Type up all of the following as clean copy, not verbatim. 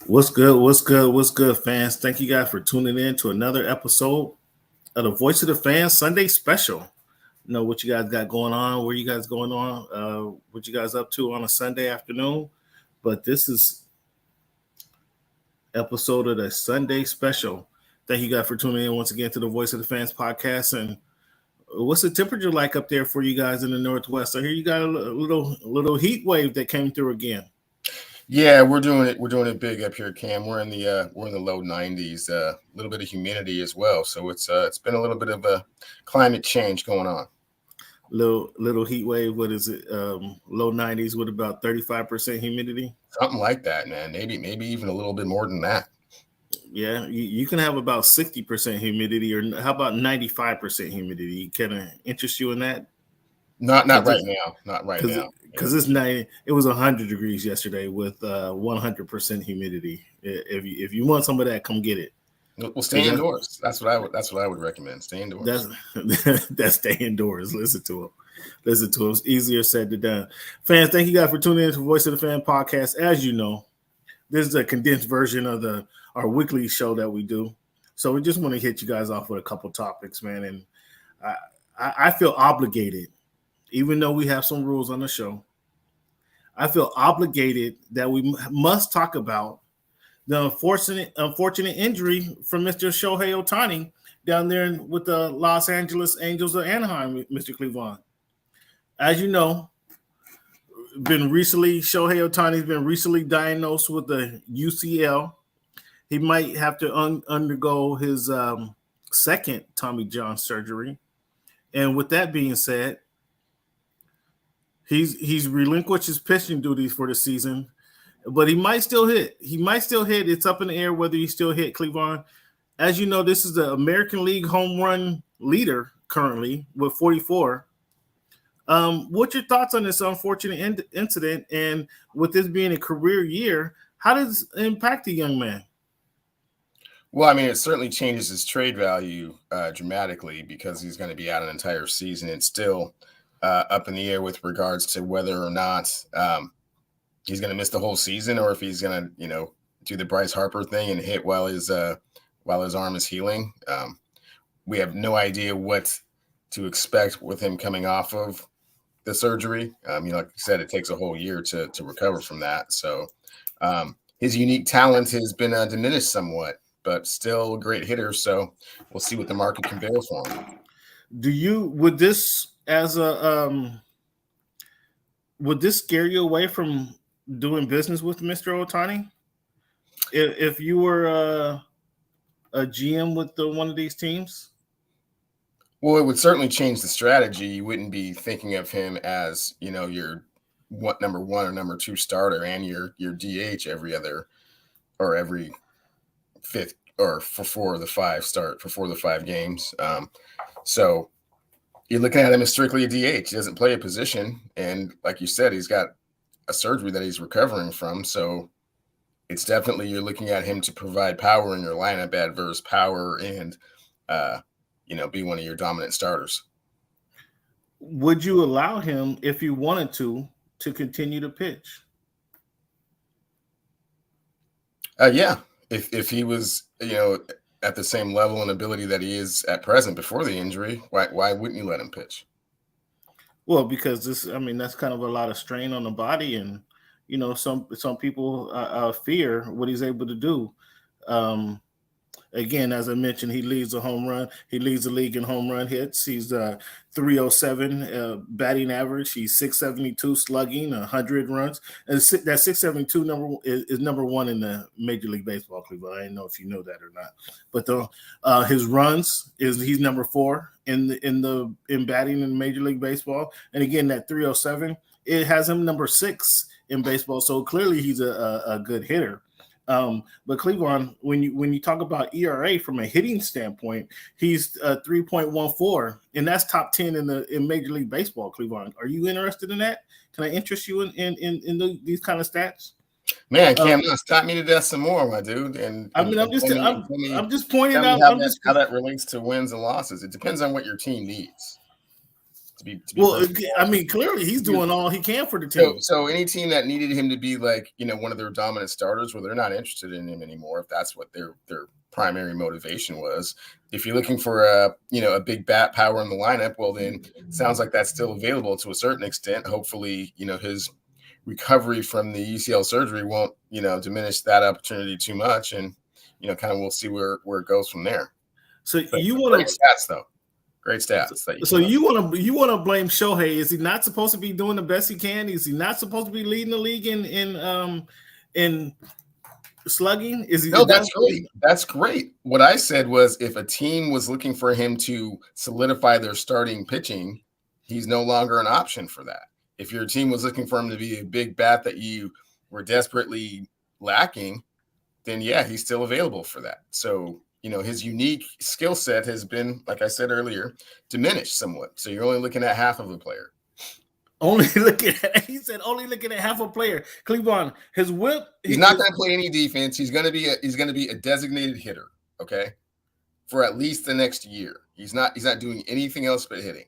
What's good? What's good? What's good, fans? Thank you guys for tuning in to another episode of the Voice of the Fans Sunday Special. Know what you guys got going on? Where you guys going on? What you guys up to on a Sunday afternoon? But this is episode of the Sunday Special. Thank you guys for tuning in once again to the Voice of the Fans podcast. And what's the temperature like up there for you guys in the Northwest? I hear you got a little heat wave that came through again. Yeah, we're doing it. We're doing it big up here, Cam. We're in the low 90s. A little bit of humidity as well. So it's been a little bit of a climate change going on. Little heat wave. What is it? Low 90s with about 35% humidity. Something like that, man. Maybe even a little bit more than that. Yeah, you can have about 60% humidity, or how about 95% humidity? Kind of interest you in that? Not right now. Not right now. Because it's 90. It was 100 degrees yesterday with 100% humidity. If you want some of that, come get it. We'll stay indoors. That's what I would recommend. Stay indoors. That's stay indoors. Listen to them. It's easier said than done. Fans, thank you guys for tuning in to Voice of the Fan podcast. As you know, this is a condensed version of our weekly show that we do. So we just want to hit you guys off with a couple topics, man. And I feel obligated, even though we have some rules on the show. I feel obligated that we must talk about the unfortunate injury from Mr. Shohei Ohtani down there with the Los Angeles Angels of Anaheim, Mr. Cleveland. As you know, Shohei Ohtani's been recently diagnosed with the UCL. He might have to undergo his second Tommy John surgery. And with that being said, he's relinquished his pitching duties for the season, but he might still hit. It's up in the air whether he still hit, Cleveland. As you know, this is the American League home run leader currently with 44. What's your thoughts on this unfortunate incident? And with this being a career year, how does it impact the young man? Well, I mean, it certainly changes his trade value dramatically because he's going to be out an entire season. It's still up in the air with regards to whether or not he's going to miss the whole season or if he's going to, do the Bryce Harper thing and hit while his arm is healing. We have no idea what to expect with him coming off of the surgery. Like you said, it takes a whole year to recover from that. So his unique talent has been diminished somewhat, but still a great hitter. So we'll see what the market can bear for him. Would this scare you away from doing business with Mr. Ohtani? If you were a GM with one of these teams? Well, it would certainly change the strategy. You wouldn't be thinking of him as, your number one or number two starter and your DH every fifth or for 4 of the 5 start for 4 of the 5 games. So you're looking at him as strictly a DH. He doesn't play a position. And like you said, he's got a surgery that he's recovering from. So it's definitely, you're looking at him to provide power in your lineup, adverse power, and, be one of your dominant starters. Would you allow him, if you wanted to continue to pitch? Yeah. If he was, at the same level and ability that he is at present before the injury, why wouldn't you let him pitch? Well, because that's kind of a lot of strain on the body, and some people fear what he's able to do. Again, as I mentioned, he leads He leads the league in home run hits. He's 307 batting average. He's 672 slugging, 100 runs. And that 672 is number one in the Major League Baseball, Cleveland. I didn't know if you know that or not. But his runs he's number 4 in batting in Major League Baseball. And again, that 307, it has him number 6 in baseball. So clearly he's a good hitter. But Cleveland, when you talk about ERA from a hitting standpoint, he's 3.14, and that's top 10 in Major League Baseball. Cleveland, are you interested in that? Can I interest you in these kind of stats? Man, Cam, stop me to death some more, my dude. I'm just pointing out how that relates to wins and losses. It depends on what your team needs. To be Well, perfectly I honest. mean, clearly he's doing all he can for the So, team. so any team that needed him to be like, one of their dominant starters, well, they're not interested in him anymore. If that's what their primary motivation was. If you're looking for a big bat power in the lineup, well, then it sounds like that's still available to a certain extent. Hopefully, his recovery from the UCL surgery won't, diminish that opportunity too much, and kind of we'll see where it goes from there. So But you great want to stats though. Great stats that you So came up. you want to blame Shohei? Is he not supposed to be doing the best he can? Is he not supposed to be leading the league in slugging? Is he? No, Is that that's great. That's great. What I said was if a team was looking for him to solidify their starting pitching, he's no longer an option for that. If your team was looking for him to be a big bat that you were desperately lacking, then yeah, he's still available for that. So, his unique skill set has been, like I said earlier, diminished somewhat. So you're only looking at half of the player. only looking at? He said only looking at half a player. Cleveland, his whip. He's not going to play any defense. He's going to be a designated hitter, okay? For at least the next year. He's not doing anything else but hitting.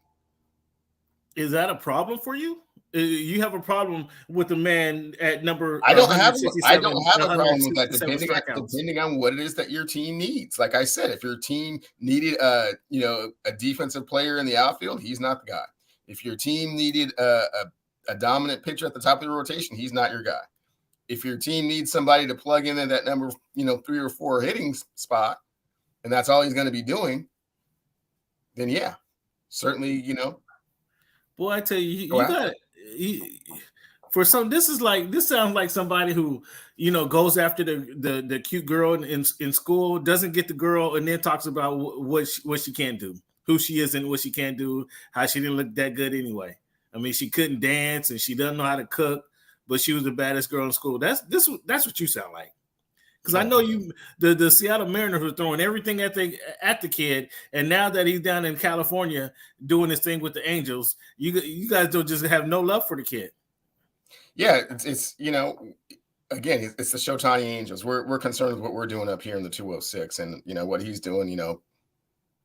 Is that a problem for you? You have a problem with the man at number. I don't have a problem with that, depending on what it is that your team needs. Like I said, if your team needed a defensive player in the outfield, he's not the guy. If your team needed a dominant pitcher at the top of the rotation, he's not your guy. If your team needs somebody to plug in at that number, 3 or 4 hitting spot, and that's all he's going to be doing, then yeah, certainly, Boy, I tell you, you got for some. This sounds like somebody who goes after the cute girl in school, doesn't get the girl, and then talks about what she can't do, who she is, and what she can't do, how she didn't look that good anyway. I mean, she couldn't dance and she doesn't know how to cook, but she was the baddest girl in school. That's what you sound like. Because I know the Seattle Mariners were throwing everything at the kid, and now that he's down in California doing his thing with the Angels, you guys don't just have no love for the kid. Yeah, it's again, it's the Ohtani Angels. We're concerned with what we're doing up here in the 206, and what he's doing.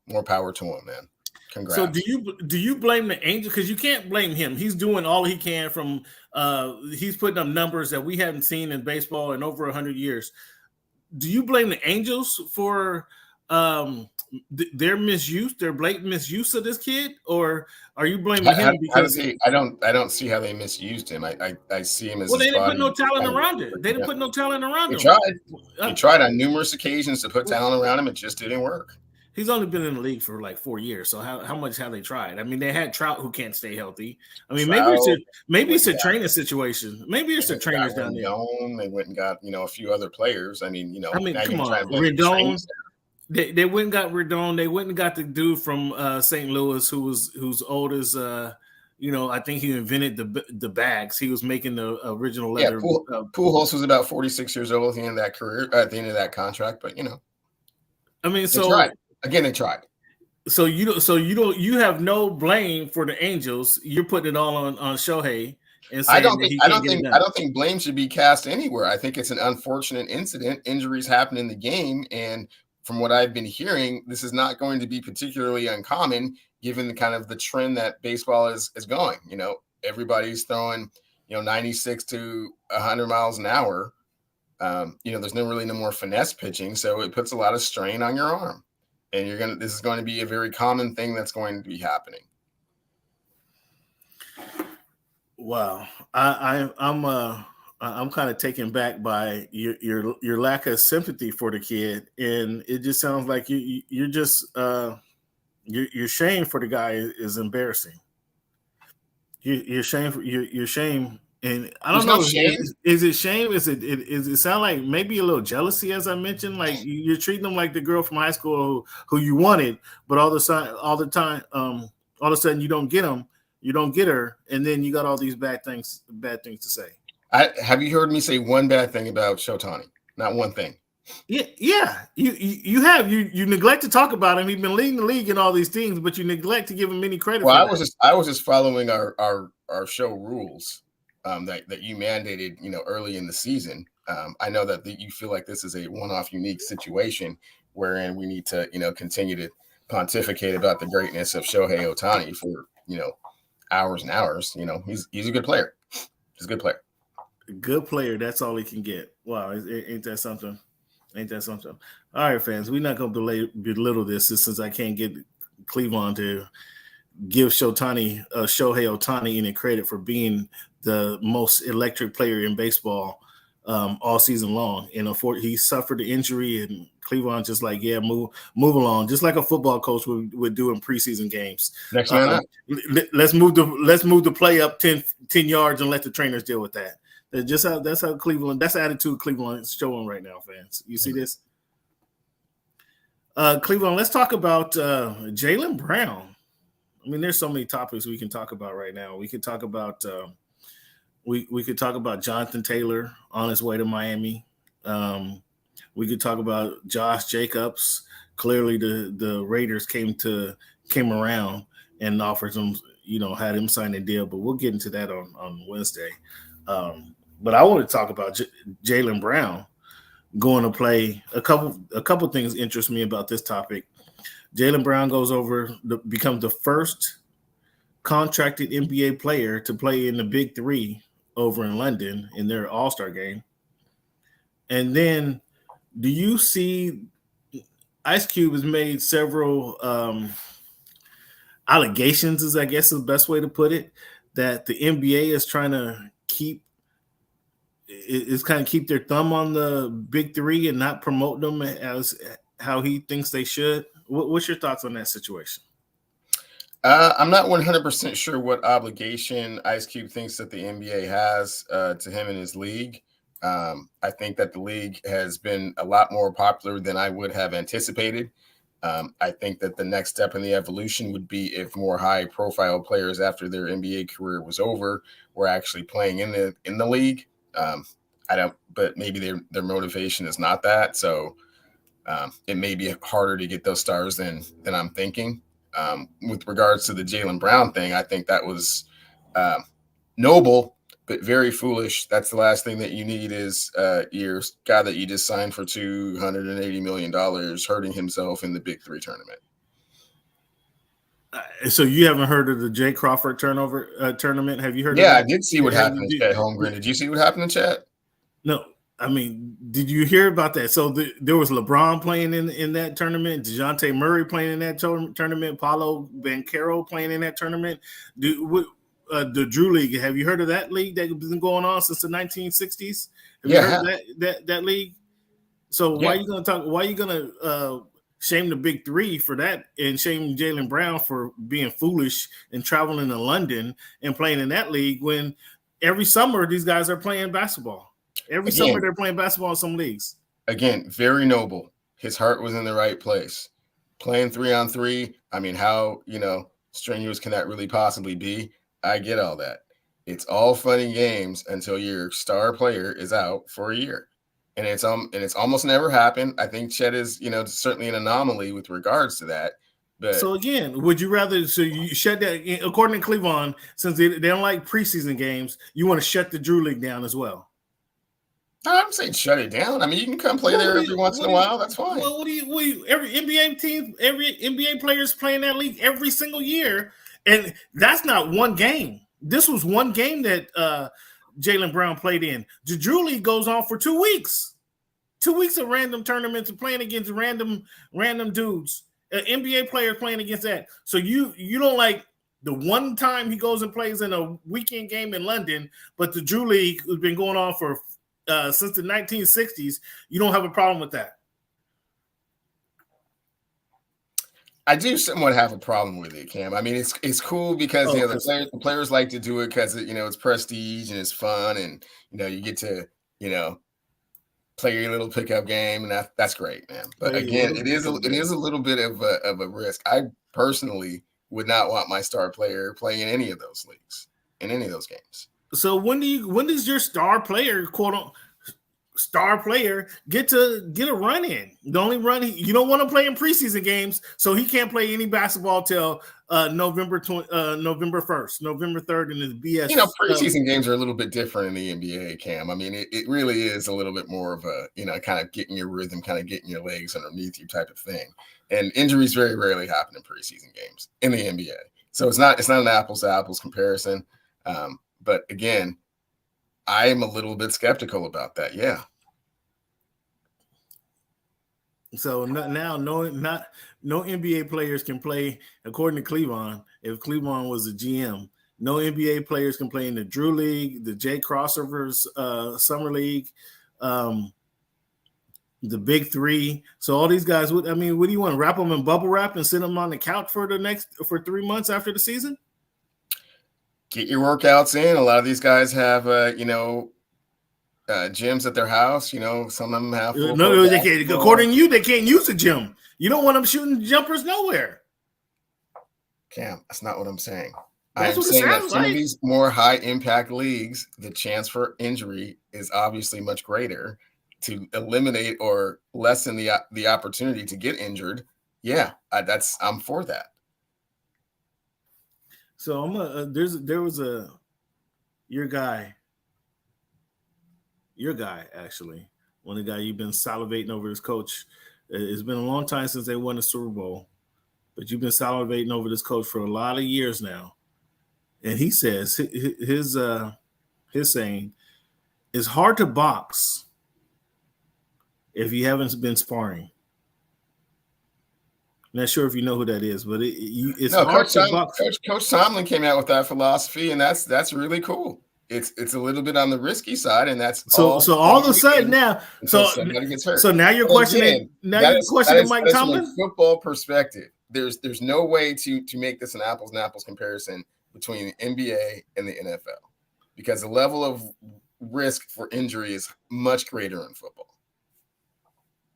More power to him, man. Congrats. So do you blame the Angels? Because you can't blame him. He's doing all he can from he's putting up numbers that we haven't seen in baseball in over 100 years. Do you blame the Angels for their misuse, their blatant misuse of this kid, or are you blaming him because I don't see how they misused him. I see him as they didn't put no talent around it. They didn't put no talent around him. They tried on numerous occasions to put talent around him. It just didn't work. He's only been in the league for like 4 years, so how much have they tried? I mean, they had Trout who can't stay healthy. I mean, maybe it's a training situation. Maybe it's the trainers down there. They went and got a few other players. I mean, come on, Rendon. They went and got Rendon. They went and got the dude from St. Louis who's old as I think he invented the bags. He was making the original leather. Yeah, Pujols was about 46 years old at the end of that career, at the end of that contract. But I mean, they tried. Again, they tried. So you have no blame for the Angels. You're putting it all on Shohei, and saying I don't think blame should be cast anywhere. I think it's an unfortunate incident. Injuries happen in the game, and from what I've been hearing, this is not going to be particularly uncommon given the kind of the trend that baseball is going. Everybody's throwing 96 to 100 miles an hour. There's no more finesse pitching, so it puts a lot of strain on your arm. And this is going to be a very common thing that's going to be happening. Wow. I'm kind of taken back by your lack of sympathy for the kid. And it just sounds like you're just your shame for the guy is embarrassing. Your shame. And I don't know. Is it shame? Is it sound like maybe a little jealousy, as I mentioned? Like you're treating them like the girl from high school who you wanted, but all of a sudden you don't get them, you don't get her, and then you got all these bad things to say. Have you heard me say one bad thing about Ohtani? Not one thing. Yeah. You have you neglect to talk about him. He's been leading the league in all these things, but you neglect to give him any credit. Well, I was just following our show rules. That you mandated, early in the season. I know that you feel like this is a one-off unique situation wherein we need to, continue to pontificate about the greatness of Shohei Ohtani for, hours and hours. He's a good player. He's a good player. Good player. That's all he can get. Wow, ain't that something? Ain't that something? All right, fans. We're not going to belittle this since I can't get Cleveland to give Shohei Ohtani any credit for being the most electric player in baseball all season long. And he suffered the injury, and Cleveland just like, yeah, move along, just like a football coach would do in preseason games. Next man up. Let's move the play up 10 yards and let the trainers deal with that. That's how Cleveland. That's the attitude Cleveland is showing right now, fans. You see this? Cleveland. Let's talk about Jaylen Brown. I mean, there's so many topics we can talk about right now. We could talk about we could talk about Jonathan Taylor on his way to Miami. We could talk about Josh Jacobs. Clearly, the Raiders came around and offered him, had him sign a deal. But we'll get into that on Wednesday. But I want to talk about Jaylen Brown going to play. A couple things interest me about this topic. Jaylen Brown becomes the first contracted NBA player to play in the Big Three over in London in their All-Star game. And then, do you see Ice Cube has made several allegations, is I guess the best way to put it, that the NBA is trying to keep their thumb on the Big Three and not promote them as how he thinks they should. What's your thoughts on that situation? I'm not 100% sure what obligation Ice Cube thinks that the NBA has to him and his league. I think that the league has been a lot more popular than I would have anticipated. I think that the next step in the evolution would be if more high-profile players after their NBA career was over were actually playing in the league. But maybe their motivation is not that. So it may be harder to get those stars than I'm thinking. With regards to the Jaylen Brown thing, I think that was noble, but very foolish. That's the last thing that you need is your guy that you just signed for $280 million hurting himself in the Big Three tournament. So you haven't heard of the Jay Crawford tournament? Have you heard? Yeah, of that? I did see what happened in Chat Holmgren. Did you see what happened in Chat? No. I mean, did you hear about that? So there was LeBron playing in that tournament, DeJounte Murray playing in that tournament, Paolo Banchero playing in that tournament. The Drew League, have you heard of that league that's been going on since the 1960s? Have you heard of that league? So why are you going to talk? Why are you going to shame the Big Three for that and shame Jaylen Brown for being foolish and traveling to London and playing in that league when every summer these guys are playing basketball? Every summer they're playing basketball in some leagues. Again, very noble. His heart was in the right place. Playing 3-on-3, I mean, how, strenuous can that really possibly be? I get all that. It's all fun and games until your star player is out for a year. And it's almost never happened. I think Chet is, certainly an anomaly with regards to that. But so again, would you rather you shut that, according to Cleveland, since they don't like preseason games, you want to shut the Drew League down as well? I'm saying shut it down. I mean, you can come play there every once in a while. That's fine. Well, every NBA team, every NBA players playing that league every single year, and that's not one game. This was one game that Jaylen Brown played in. The Drew League goes on for 2 weeks. 2 weeks of random tournaments and playing against random dudes. NBA players playing against that. So you don't like the one time he goes and plays in a weekend game in London, but the Drew League has been going on for since the 1960s. You don't have a problem with that? I do somewhat have a problem with it, Cam. I mean, it's cool because the players like to do it because it's prestige and it's fun, and you get to play your little pickup game, and that's great, man. But again, it is a little bit of a risk. I personally would not want my star player playing in any of those leagues, in any of those games. So when does your star player, star player, get a run in? The only run you don't want to play in preseason games, so he can't play any basketball till November 1st, November 3rd in the BS. Preseason games are a little bit different in the NBA, Cam. I mean, it really is a little bit more of a kind of getting your rhythm, kind of getting your legs underneath you type of thing. And injuries very rarely happen in preseason games in the NBA. So it's not an apples to apples comparison. But again, I am a little bit skeptical about that. Yeah. So now no NBA players can play, according to Cleveland. If Cleveland was a GM, no NBA players can play in the Drew League, the J Crossovers Summer League, the Big Three. So all these guys, what do you want? Wrap them in bubble wrap and sit them on the couch for 3 months after the season? Get your workouts in. A lot of these guys have, gyms at their house. Some of them have. No, they can't. According to you, they can't use the gym. You don't want them shooting jumpers nowhere. Cam, that's not what I'm saying. That's I'm saying that some of these more high impact leagues, the chance for injury is obviously much greater. To eliminate or lessen the opportunity to get injured, yeah, I'm for that. So there was your guy actually, one of the guys you've been salivating over his coach. It's been a long time since they won the Super Bowl, but you've been salivating over this coach for a lot of years now. And he says his saying, it's hard to box if you haven't been sparring. I'm not sure if you know who that is, but it's hard to box. Coach Tomlin came out with that philosophy, and that's really cool. It's a little bit on the risky side, and that's so all of a sudden now. So somebody gets hurt. So now you're questioning. You're questioning Mike Tomlin. From a football perspective, there's no way to make this an apples and apples comparison between the NBA and the NFL, because the level of risk for injury is much greater in football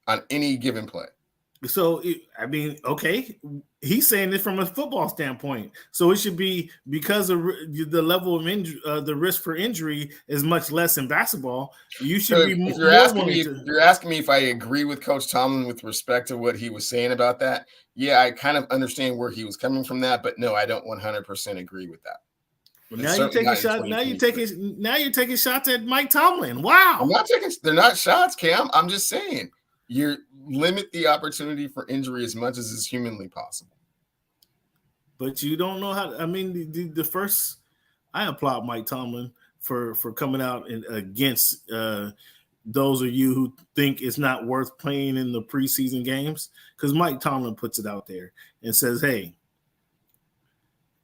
on any given play. So, okay, he's saying this from a football standpoint. So it should be because of the level of injury, the risk for injury is much less in basketball. You should be. If you're asking me if I agree with Coach Tomlin with respect to what he was saying about that, yeah, I kind of understand where he was coming from that, but no, I don't 100% agree with that. Well, now you're taking shots. Now you're taking shots at Mike Tomlin. Wow. I'm not taking. They're not shots, Cam. I'm just saying. You limit the opportunity for injury as much as is humanly possible. But you don't know how. The first, I applaud Mike Tomlin for coming out against those of you who think it's not worth playing in the preseason games, because Mike Tomlin puts it out there and says, "Hey,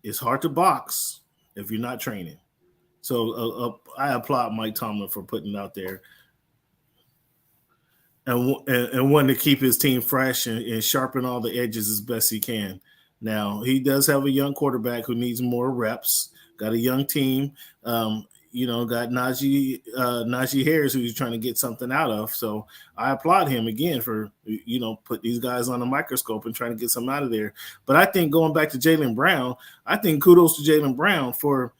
it's hard to box if you're not training." So I applaud Mike Tomlin for putting it out there. And wanting to keep his team fresh and sharpen all the edges as best he can. Now, he does have a young quarterback who needs more reps, got a young team, got Najee Harris, who he's trying to get something out of. So I applaud him again for, put these guys on a microscope and trying to get something out of there. But I think going back to Jaylen Brown, I think kudos to Jaylen Brown for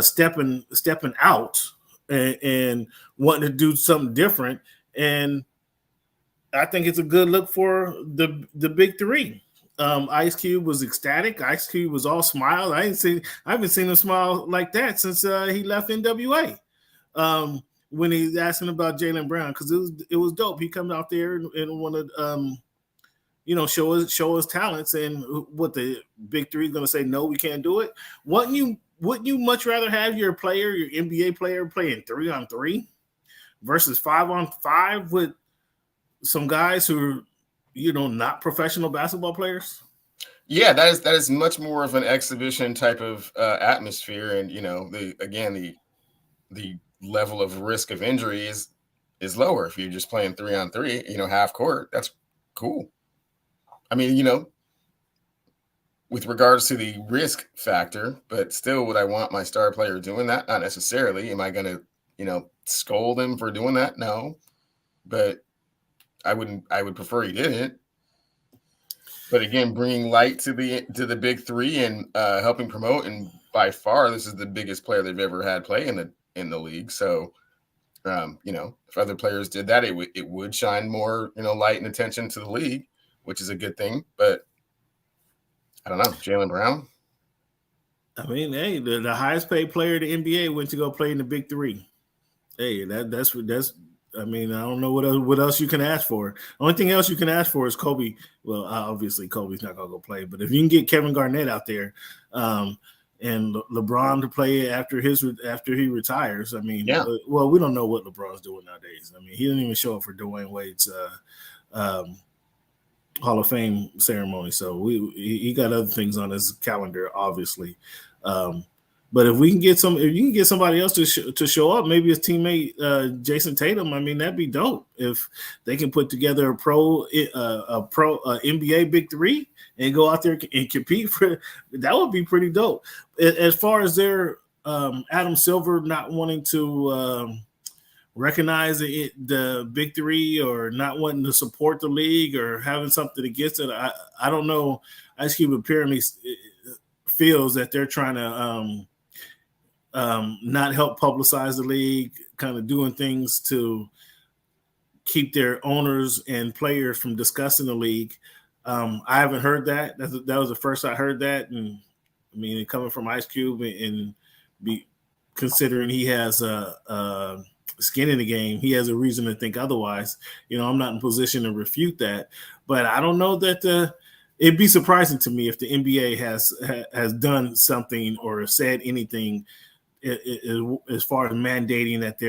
stepping out and wanting to do something different. And I think it's a good look for the Big Three. Ice Cube was ecstatic. Ice Cube was all smiles. I haven't seen him smile like that since he left NWA. When he's asking about Jaylen Brown, because it was dope. He comes out there and wanted show his talents, and what the Big Three is going to say, no, we can't do it. Wouldn't you much rather have your NBA player playing 3-on-3 versus 5-on-5 with some guys who are, not professional basketball players? Yeah, that is much more of an exhibition type of atmosphere, and the level of risk of injury is lower if you're just playing 3-on-3, half court. That's cool. With regards to the risk factor, but still, would I want my star player doing that? Not necessarily. Am I going to, scold him for doing that? No, but I would prefer he didn't. But again, bringing light to the Big Three and helping promote, and by far this is the biggest player they've ever had play in the league. So, if other players did that, it would shine more light and attention to the league, which is a good thing. But I don't know, Jaylen Brown. Hey, the highest paid player in the NBA went to go play in the Big Three. Hey, that's I mean, I don't know what else you can ask for. Only thing else you can ask for is Kobe. Well, obviously Kobe's not gonna go play, but if you can get Kevin Garnett out there, um, and LeBron to play after he retires, I mean, Yeah. well, we don't know what LeBron's doing nowadays. I mean, he didn't even show up for Dwayne Wade's um, Hall of Fame ceremony, so he got other things on his calendar, obviously. Um, but if you can get somebody else to show up, maybe his teammate Jason Tatum. I mean, that'd be dope if they can put together a NBA Big Three and go out there and compete for. That would be pretty dope. As far as their Adam Silver not wanting to. Recognize the Big Three or not wanting to support the league or having something against it. I don't know. Ice Cube apparently feels that they're trying to not help publicize the league, kind of doing things to keep their owners and players from discussing the league. I haven't heard that. That was the first I heard that, and I mean, coming from Ice Cube and be considering he has a skin in the game, he has a reason to think otherwise. I'm not in position to refute that, but I don't know that it'd be surprising to me if the NBA has done something or said anything as far as mandating that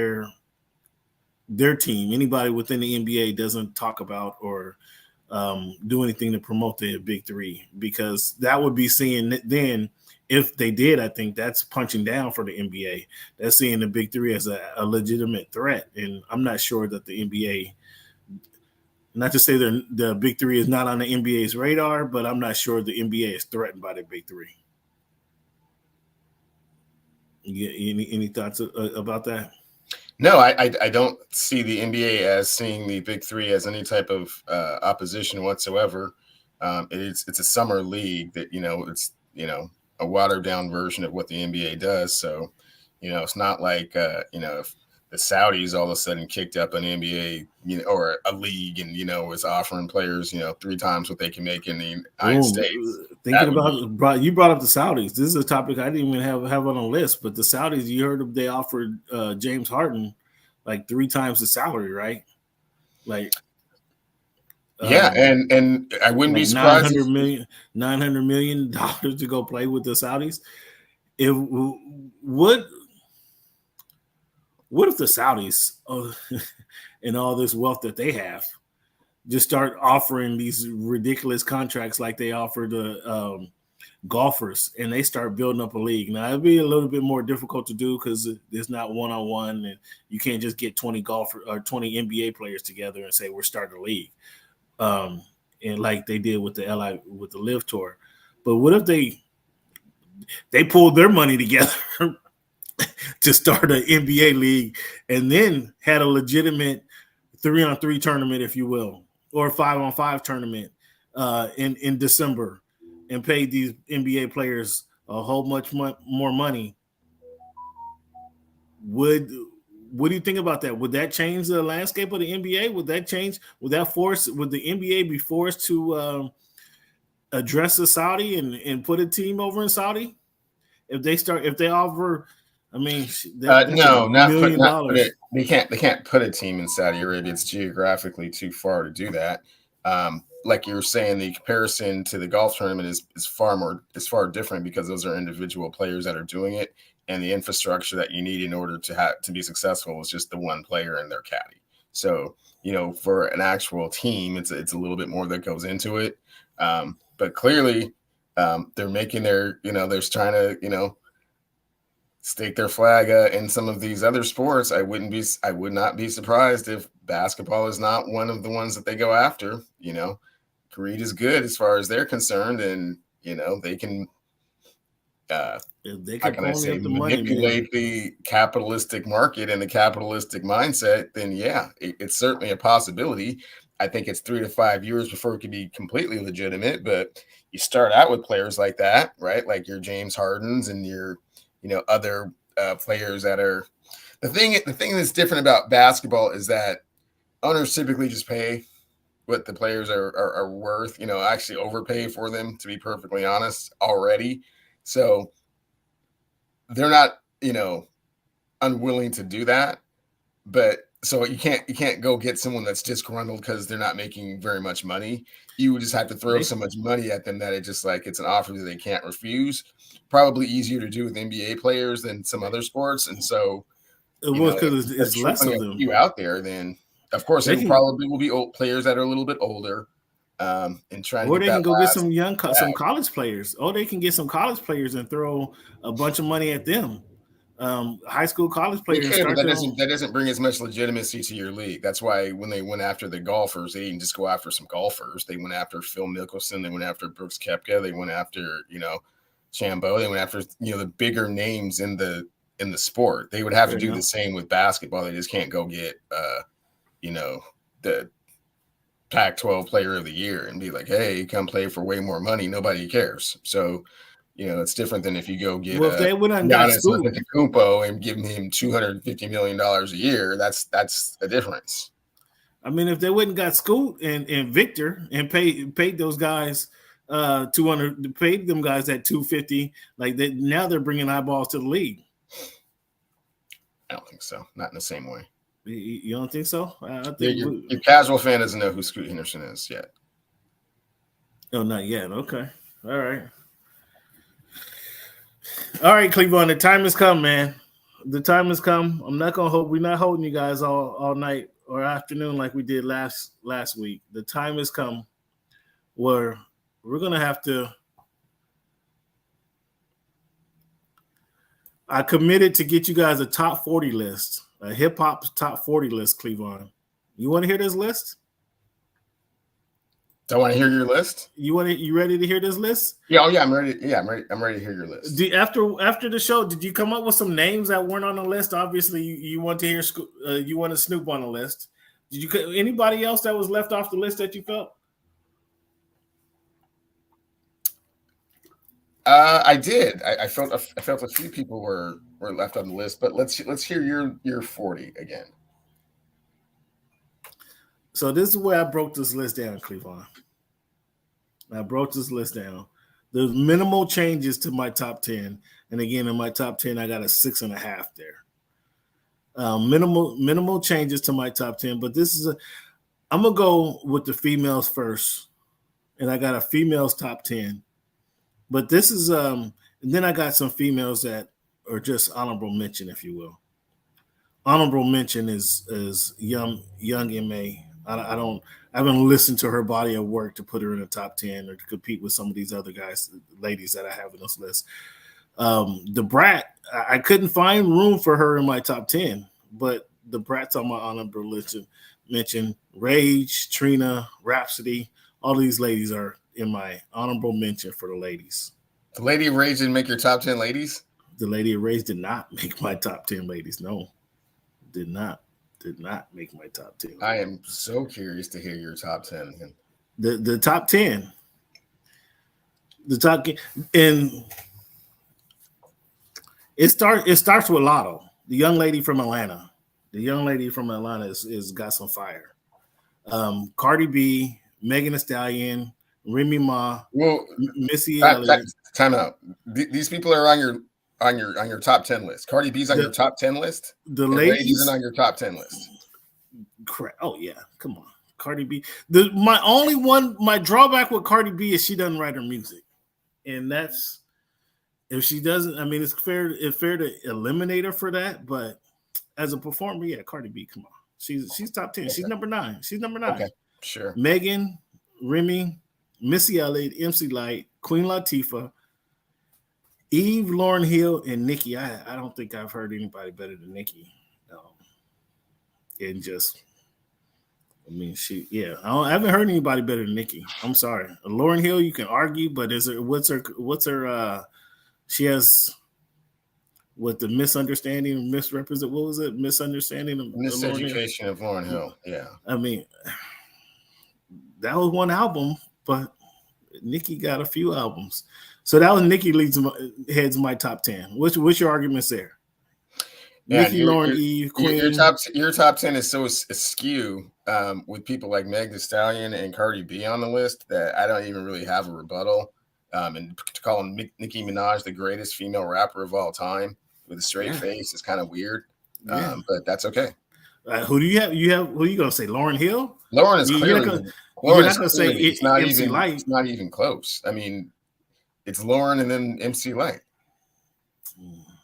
their team, anybody within the NBA, doesn't talk about or do anything to promote the Big Three, because that would be seeing then. If they did, I think that's punching down for the NBA. That's seeing the Big Three as a legitimate threat. And I'm not sure that the NBA, not to say the Big Three is not on the NBA's radar, but I'm not sure the NBA is threatened by the Big Three. Any thoughts about that? No, I don't see the NBA as seeing the Big Three as any type of opposition whatsoever. It's a summer league that it's a watered down version of what the NBA does. So, it's not like, if the Saudis all of a sudden kicked up an NBA, or a league and, was offering players, 3 times what they can make in the United States. Thinking about you brought up the Saudis. This is a topic I didn't even have on a list, but the Saudis, you heard they offered James Harden like 3 times the salary, right? Like, yeah, and I wouldn't be surprised. $900 million to go play with the Saudis. What if the Saudis and all this wealth that they have just start offering these ridiculous contracts like they offer the golfers, and they start building up a league? Now it'd be a little bit more difficult to do because it's not one-on-one, and you can't just get 20 golfer or 20 NBA players together and say we're starting a league. And like they did with the Live Tour. But what if they pulled their money together to start an NBA league and then had a legitimate 3-on-3 tournament, if you will, or a 5-on-5 tournament in December, and paid these NBA players a whole much more money? What do you think about that? Would that change the landscape of the NBA? Would that change? Would the NBA be forced to address the Saudi and put a team over in Saudi? If they offer, I mean, no, not $1 million. They can't put a team in Saudi Arabia. It's geographically too far to do that. Like you were saying, the comparison to the golf tournament is far different, because those are individual players that are doing it, and the infrastructure that you need in order to be successful is just the one player and their caddy. So, for an actual team, it's a little bit more that goes into it. But clearly, they're making they're trying to, stake their flag in some of these other sports. I would not be surprised if basketball is not one of the ones that they go after. Greed is good as far as they're concerned, and they can manipulate the capitalistic market and the capitalistic mindset, then it's certainly a possibility. I think it's 3 to 5 years before it can be completely legitimate, but you start out with players like that, right? Like your James Hardens and your other players that are the thing that's different about basketball is that owners typically just pay what the players are worth, actually overpay for them, to be perfectly honest, already. So they're not, unwilling to do that. But So you can't go get someone that's disgruntled because they're not making very much money. You would just have to throw so much money at them that it's an offer that they can't refuse. Probably easier to do with NBA players than some other sports, and so because if it's there's less only of a them. few out there, then of course They it can, probably will be old players that are a little bit older, and trying to or get they can that go get last some bag. college players. Or they can get some college players and throw a bunch of money at them. High school, college They players can, but start their own. that doesn't bring as much legitimacy to your league. That's why when they went after the golfers, they didn't just go after some golfers. They went after Phil Mickelson. They went after Brooks Koepka. They went after Chambeau. They went after the bigger names in the sport. They would have to do the same with basketball. They just can't go get the Pac-12 Player of the Year and be like, hey, come play for way more money. Nobody cares. So. It's different than if you go get Well, if they would have got Giannis Scoot, Antetokounmpo and give him $250 million a year. That's a difference. I mean, if they wouldn't got Scoot and Victor and paid those guys 200, paid them guys at 250, like now they're bringing eyeballs to the league. I don't think so. Not in the same way. You don't think so? I think your casual fan doesn't know who Scoot Henderson is yet. No, not yet. Okay, all right. All right, Cleveland, the time has come, man. The time has come. I'm not gonna hold. We're not holding you guys all night or afternoon like we did last week. The time has come where we're gonna have to. I committed to get you guys a top 40 list, a hip hop top 40 list, Cleveland. You want to hear this list? I want to hear your list. You ready to hear this list? Yeah, I'm ready. Yeah, I'm ready. I'm ready to hear your list. After the show, did you come up with some names that weren't on the list? Obviously, you want to hear you want to Snoop on the list. Did you anybody else that was left off the list that you felt? I did. I felt a few people were left on the list, but let's hear your 40 again. So this is where I broke this list down, Cleveland. I broke this list down. There's minimal changes to my top 10. And again, in my top 10, I got a 6.5 there. Minimal changes to my top 10. But I'm going to go with the females first. And I got a females top 10. But this is, and then I got some females that are just honorable mention, if you will. Honorable mention is young MA. I haven't listened to her body of work to put her in the top 10 or to compete with some of these other ladies that I have in this list. The Brat, I couldn't find room for her in my top 10, but the Brat's on my honorable mention. Rage, Trina, Rhapsody, all these ladies are in my honorable mention for the ladies. The Lady of Rage didn't make your top 10 ladies? The Lady of Rage did not make my top 10 ladies. No, did not make my top 10. I am so curious to hear your top 10. The top 10. The top, and it starts with Lotto, the young lady from Atlanta. The young lady from Atlanta is got some fire. Cardi B, Megan Thee Stallion, Remy Ma, Missy Elliott. Time out. These people are on your top 10 list. Cardi B's on your top 10 list. The ladies are on your top 10 list. Correct. Oh yeah, come on, Cardi B. My drawback with Cardi B is she doesn't write her music, and that's if she doesn't. I mean, it's fair to eliminate her for that, but as a performer, yeah, Cardi B, come on, she's top 10. Okay. She's number 9. Okay, sure. Megan, Remy, Missy Elliott, MC Light, Queen Latifah, Eve, Lauryn Hill, and Nicki. I don't think I've heard anybody better than Nicki. And just, I mean, I haven't heard anybody better than Nicki. I'm sorry. Lauryn Hill, you can argue, but what's her, she has, what the misunderstanding, misrepresent, what was it? Misunderstanding of Miseducation of Lauryn Hill. Yeah. I mean, that was one album, but Nicki got a few albums. So that was Nicki heads my top 10. What's your arguments there? Yeah, Nicki, Lauryn, Eve, Queen. Your top 10 is so askew with people like Meg Thee Stallion and Cardi B on the list that I don't even really have a rebuttal. And to call Nicki Minaj the greatest female rapper of all time with a straight face is kind of weird. But that's okay. Who do you have? Who are you gonna say? Lauryn Hill? Lauren is You're not clearly. gonna you're Lauren not is gonna say clearly. It's not MC even. Light. It's not even close. I mean, it's Lauren and then MC Light,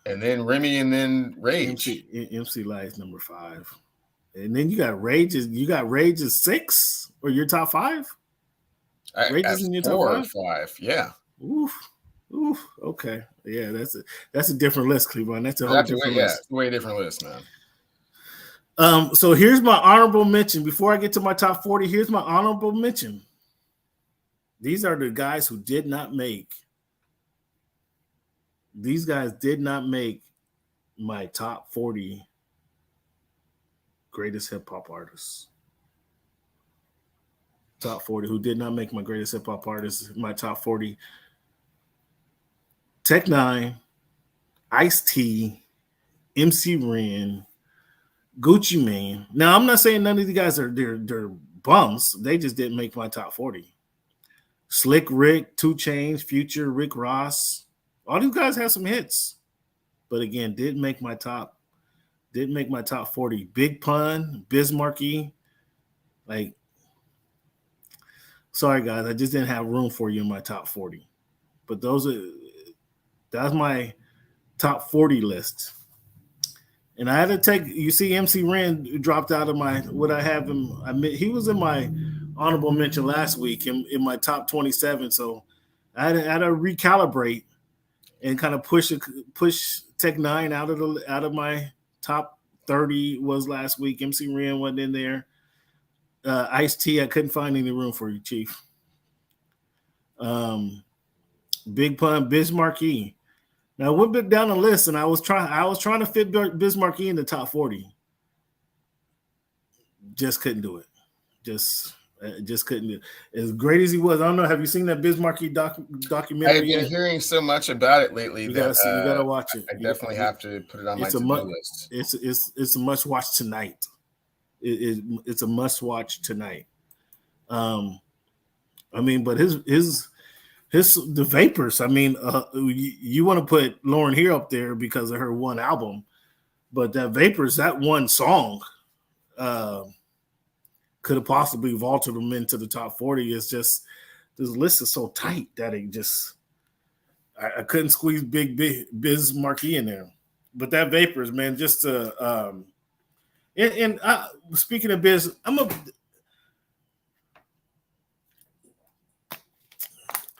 and then Remy and then Rage. MC Light is number 5, and then you got Rage. You got Rage is 6 or your top 5. Rage At is in your top 4 or 5. 5, yeah. Oof. Okay. Yeah, that's a different list, Cleveland. That's a whole different list. It's a way different list, man. So here's my honorable mention. Before I get to my top 40, here's my honorable mention. These are the guys who did not make. These guys did not make my top 40 greatest hip hop artists. Top 40 who did not make my greatest hip hop artists. My top 40. Tech 9, Ice-T, MC Ren, Gucci Mane. Now, I'm not saying none of these guys they're bums. They just didn't make my top 40. Slick Rick, 2 Chainz, Future, Rick Ross. All these guys have some hits. But again, didn't make my top 40. Big Pun, Bismarcky. Like, sorry guys, I just didn't have room for you in my top 40. But that's my top 40 list. And I had to take, you see MC Ren dropped out of my, what I have him, he was in my honorable mention last week in my top 27. So I had to recalibrate and kind of push Tech 9 out of my top 30 was last week. MC Ren wasn't in there. Ice-T, I couldn't find any room for you, Chief. Big Pun, Bismarcky. Now I went back down the list and I was trying to fit Bismarcky in the top 40. Just couldn't do it. Just couldn't do it. As great as he was, I don't know. Have you seen that Bismarcky documentary? I've been hearing so much about it lately you gotta watch it. I definitely have to put it on my to-do list. It's a must watch tonight. It's a must watch tonight. I mean, but the Vapors. I mean, you want to put Lauryn Hill up there because of her one album, but that Vapors, that one song, could have possibly vaulted them into the top 40. It's just this list is so tight that it just I couldn't squeeze Big Bismarcky in there. But that Vapors, man, just speaking of Biz,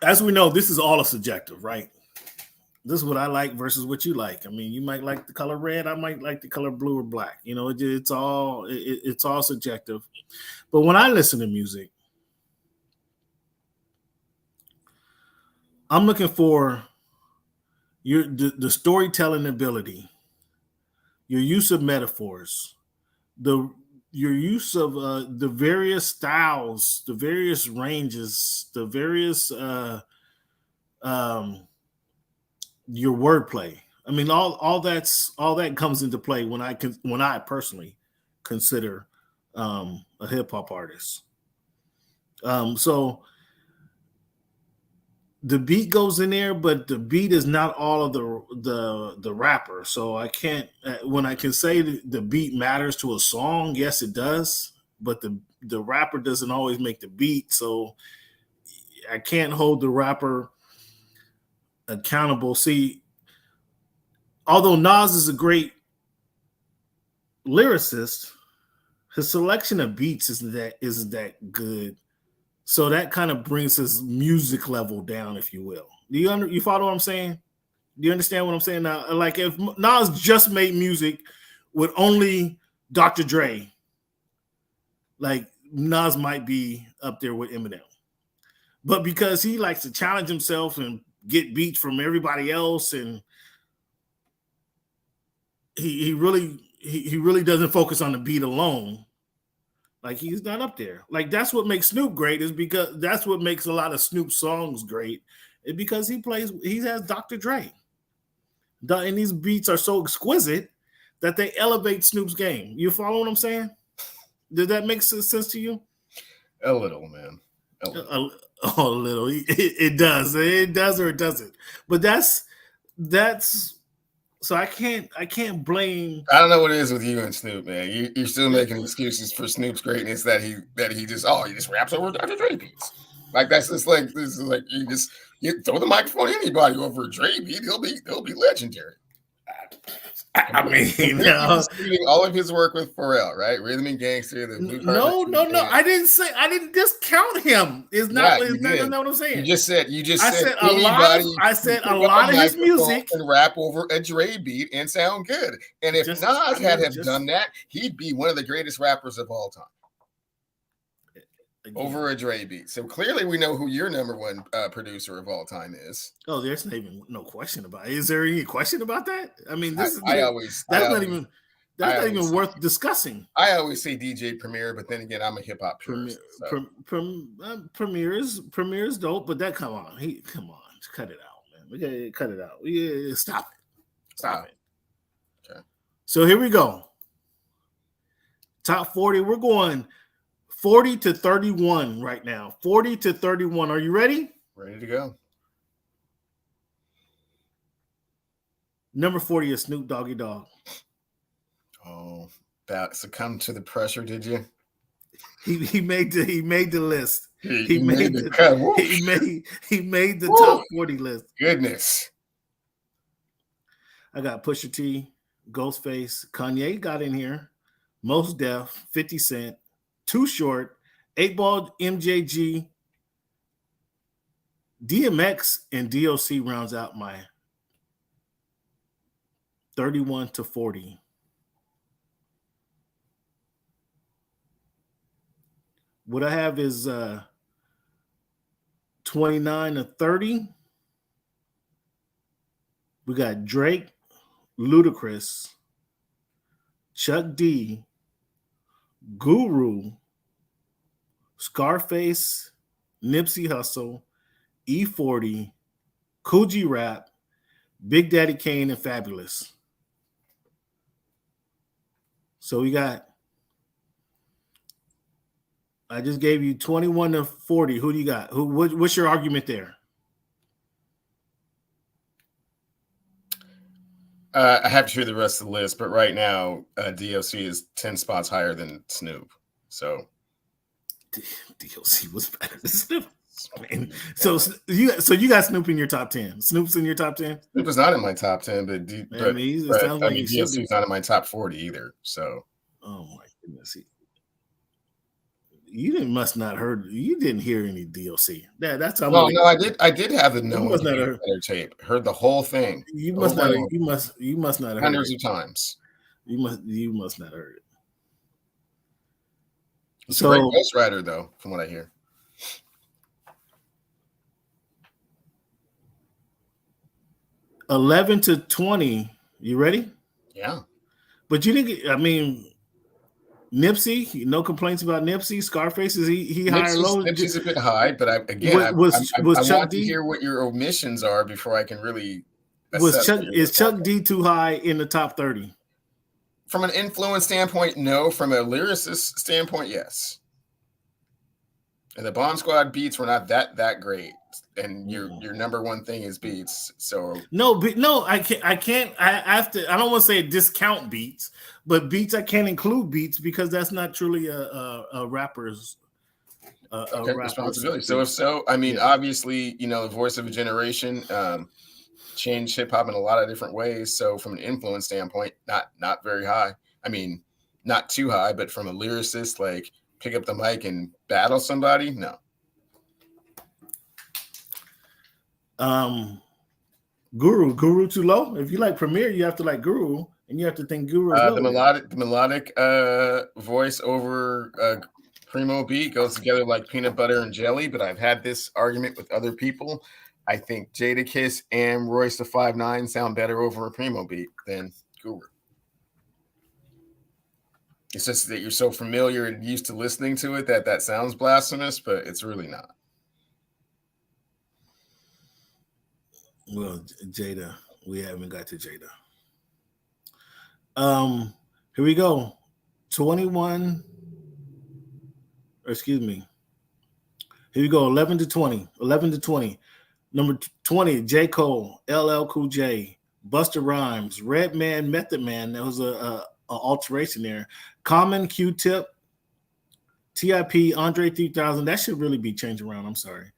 as we know, this is all a subjective, right? This is what I like versus what you like. I mean, you might like the color red, I might like the color blue or black. You know, it's all subjective. But when I listen to music, I'm looking for the storytelling ability, your use of metaphors, your use of the various styles, the various ranges, the various your wordplay. I mean, all that comes into play when I personally consider a hip hop artist. So the beat goes in there, but the beat is not all of the rapper. So I can't when I can say the beat matters to a song. Yes, it does, but the rapper doesn't always make the beat. So I can't hold the rapper accountable. See, although Nas is a great lyricist, his selection of beats isn't that good. So that kind of brings his music level down, if you will. You follow what I'm saying? Do you understand what I'm saying now? Like if Nas just made music with only Dr. Dre, like Nas might be up there with Eminem. But because he likes to challenge himself and get beats from everybody else, and he really doesn't focus on the beat alone. Like he's not up there. Like that's what makes Snoop great, is because that's what makes a lot of Snoop songs great, is because he has Dr. Dre. And these beats are so exquisite that they elevate Snoop's game. You follow what I'm saying? Did that make sense to you? A little, man. A little. It does. It does or it doesn't. But that's I can't blame. I don't know what it is with you and Snoop, man. You're still making excuses for Snoop's greatness that he just raps over Dr. Dre beats. Like this is like you throw the microphone to anybody over a Dre beat, he'll be legendary. I mean, disputing all of his work with Pharrell, right? Rhythm and Gangster. No. I didn't discount him. It's not. Yeah, That's not what I'm saying. You just said a lot of his music and rap over a Dre beat and sound good. And if Nas had done that, he'd be one of the greatest rappers of all time. Again. Over a Dre beat. So clearly we know who your number one producer of all time is. Oh, there's not even no question about it. Is there any question about that? I mean, that's not even worth discussing. I always say DJ Premier, but then again, I'm a hip hop purist. Premier is dope, but come on, cut it out, man. We gotta cut it out. Stop it. Okay. So here we go. Top 40. We're going 40 to 31 right now. 40 to 31. Are you ready? Ready to go. Number 40 is Snoop Doggy Dogg. Oh, that succumbed to the pressure, did you? He made the list. He made the cut. He made the top 40 list. Goodness. I got Pusha T, Ghostface, Kanye got in here, Mos Def, 50 Cent, Too Short, 8 Ball, MJG, DMX, and DOC rounds out my 31 to 40. What I have is 29 to 30. We got Drake, Ludacris, Chuck D, Guru, Scarface, Nipsey Hussle, E40, Kool G Rap, Big Daddy Kane, and Fabulous. So we got, I just gave you 21 to 40. Who do you got? What's your argument there? I have to hear the rest of the list, but right now, DOC is 10 spots higher than Snoop. So DOC was better than Snoop. So you got Snoop in your top 10. Snoop's in your top 10? Snoop is not in my top 10, but DOC's not in my top 40 either. So, oh my goodness. You didn't hear any DOC. That's how no, I did have the No One Better tape. Heard the whole thing. You must not have heard hundreds of times. You must not have heard it. It's a great ghostwriter, though, from what I hear. $11 to $20. You ready? Yeah. But you didn't get, I mean, Nipsey, no complaints about Nipsey. Scarface, is he high or low? Nipsey's a bit high, but I want to hear what your omissions are before I can really is Chuck D too high in the top 30? From an influence standpoint, no. From a lyricist standpoint, yes. And the Bomb Squad beats were not that great. And your number one thing is beats. So I can't. I don't want to say discount beats, but beats I can't include beats because that's not truly a rapper's responsibility. So if so, I mean, obviously, the voice of a generation changed hip hop in a lot of different ways. So from an influence standpoint, not very high. I mean, not too high, but from a lyricist, like pick up the mic and battle somebody, no. Guru too low. If you like Premier, you have to like Guru, and you have to think Guru. The melodic voice over Primo beat goes together like peanut butter and jelly. But I've had this argument with other people. I think Jadakiss and Royce the 5'9" sound better over a Primo beat than Guru. It's just that you're so familiar and used to listening to it that sounds blasphemous, but it's really not. Well, Jada, we haven't got to Jada. Here we go. 21. Excuse me. Here we go. 11 to 20. 11 to 20. Number 20, J. Cole, LL Cool J, Buster Rhymes, Redman, Method Man. There was a alteration there. Common, Q-Tip, TIP, Andre 3000. That should really be changed around. I'm sorry.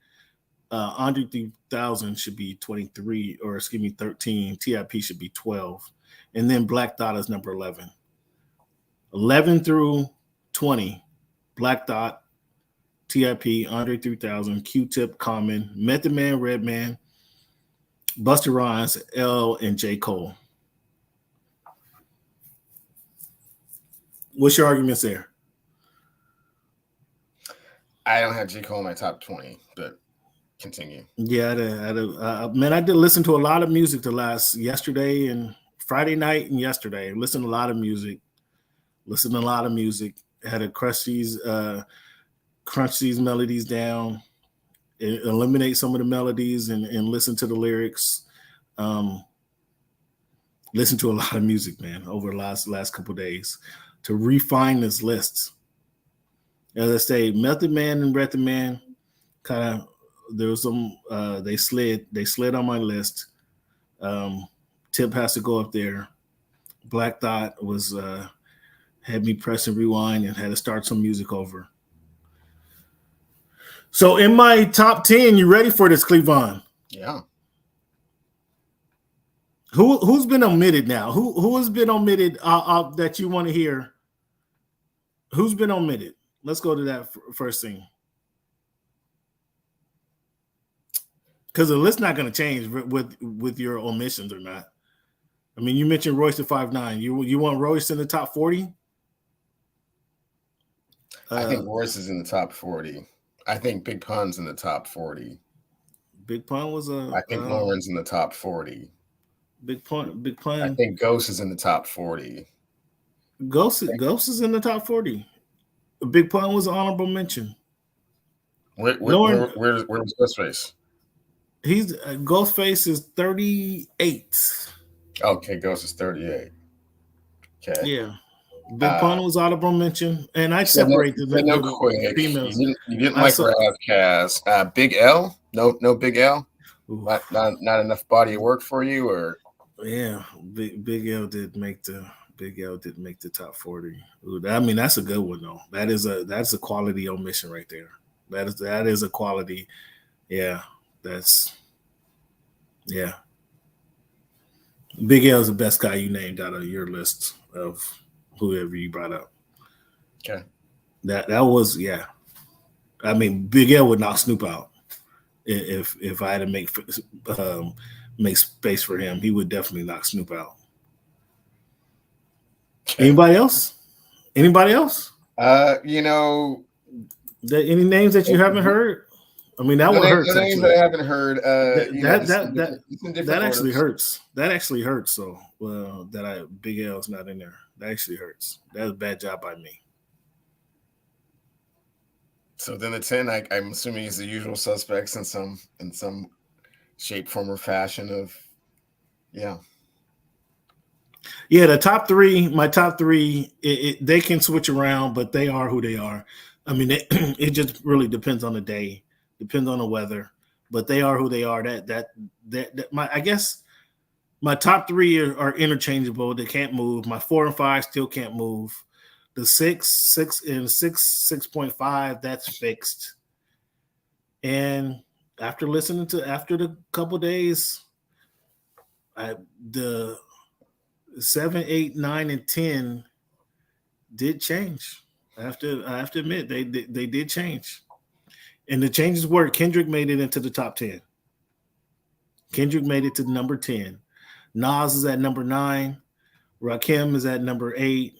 Andre 3000 should be 23, or excuse me, 13. TIP should be 12. And then Black Dot is number 11. 11 through 20. Black Dot, TIP, Andre 3000, Q-Tip, Common, Method Man, Redman, Busta Rhymes, L, and J. Cole. What's your arguments there? I don't have J. Cole in my top 20, but continue. Yeah, I did listen to a lot of music yesterday and Friday night and yesterday. Listened to a lot of music. Had to crunch these melodies down, eliminate some of the melodies, and listen to the lyrics. Listen to a lot of music, man, over the last couple of days to refine this list. As I say, Method Man and Method Man kind of, there was some they slid on my list. Tip has to go up there. Black Dot was had me press and rewind and had to start some music over. So in my top 10, you ready for this, Cleavon? Yeah. Who's been omitted now? Who has been omitted that you want to hear? Who's been omitted? Let's go to that first thing. Because the list's not going to change with your omissions or not. I mean, you mentioned Royce at 5'9". You want Royce in the top 40? I think Royce is in the top 40. I think Big Pun's in the top 40. Big Pun was I think Lauren's in the top 40. Big Pun. I think Ghost is in the top 40. Ghost is in the top 40. Big Pun was an honorable mention. Where's Ghostface? He's Ghostface is 38. Okay, Ghost is 38. Okay. Yeah. Big Pun was honorable mention, and I separate the females. You didn't like Razzcast. Big L? No Big L? Not enough body of work for you, or? Yeah, Big L did make the top 40. Ooh, I mean, that's a good one though. That's a quality omission right there. That is a quality. Yeah, yeah. Big L is the best guy you named out of your list of whoever you brought up. Okay. That was, yeah. I mean, Big L would knock Snoop out if I had to make space for him. He would definitely knock Snoop out. Okay. Anybody else? Any names that you haven't heard? I mean, that one hurts. Names I haven't heard. That actually hurts. That actually hurts. So, Big L's not in there. That actually hurts. That's a bad job by me. So then the 10, I'm assuming is the usual suspects in some shape, form, or fashion of, yeah. Yeah, my top three, they can switch around, but they are who they are. I mean, it just really depends on the day, depends on the weather, but they are who they are. I guess my top three are interchangeable. They can't move. My 4 and 5 still can't move. The 6.5, that's fixed. And after the couple days, the 7, 8, 9, and 10 did change. I have to admit they did change, and the changes were Kendrick made it into the top 10. Kendrick made it to number 10. Nas is at number 9. Rakim is at number 8.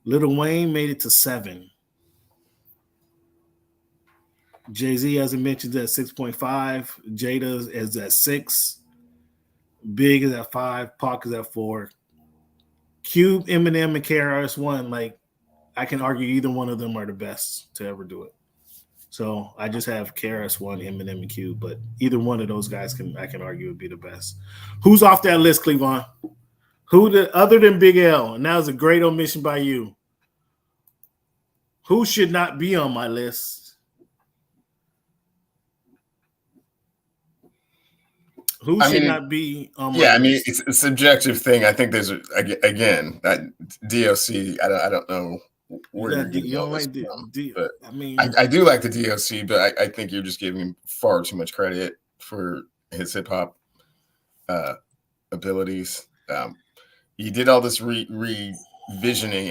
Lil Wayne made it to 7. Jay-Z, as I mentioned, is at 6.5. Jada is at 6. Big is at 5. Pac is at 4. Cube, Eminem, and KRS-One, like, I can argue either one of them are the best to ever do it. So I just have KRS-One, Eminem, and Cube, but either one of those guys I can argue would be the best. Who's off that list, Cleavon? Other than Big L? And that was a great omission by you. Who should not be on my list? Who I should mean, not be on my yeah, I mean, list? it's a subjective thing. I think there's again that DOC. I don't know where you're getting You all don't this like the from, D. but I mean, I do like the DOC, but I think you're just giving him far too much credit for his hip hop abilities. He did all this revisioning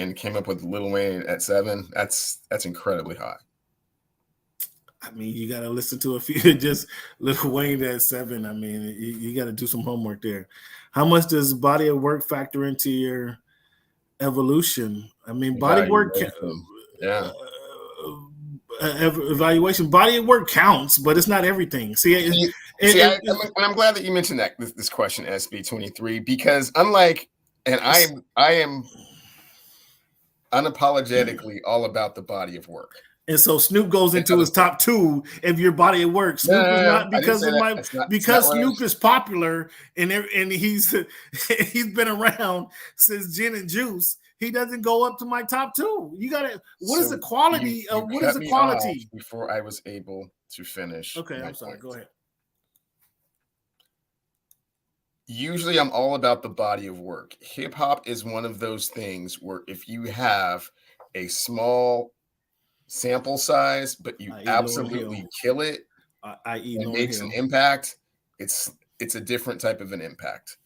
and came up with Lil Wayne at 7. That's incredibly high. I mean, you got to listen to a few. Just Lil Wayne at 7. I mean, you got to do some homework there. How much does body of work factor into your evolution? I mean, body work. Evaluation. Yeah. Evaluation. Body of work counts, but it's not everything. I'm glad that you mentioned that this question, SB23, because unlike, and I am unapologetically all about the body of work. And so Snoop goes into his top 2 of your body of work. Snoop is not because of my because Snoop is popular and he's been around since Gin and Juice. He doesn't go up to my top 2. You gotta. What is the quality of what is the quality? Before I was able to finish. Okay, I'm sorry. Go ahead. Usually I'm all about the body of work. Hip hop is one of those things where if you have a small sample size, but you absolutely kill it, it makes an impact, it's a different type of an impact.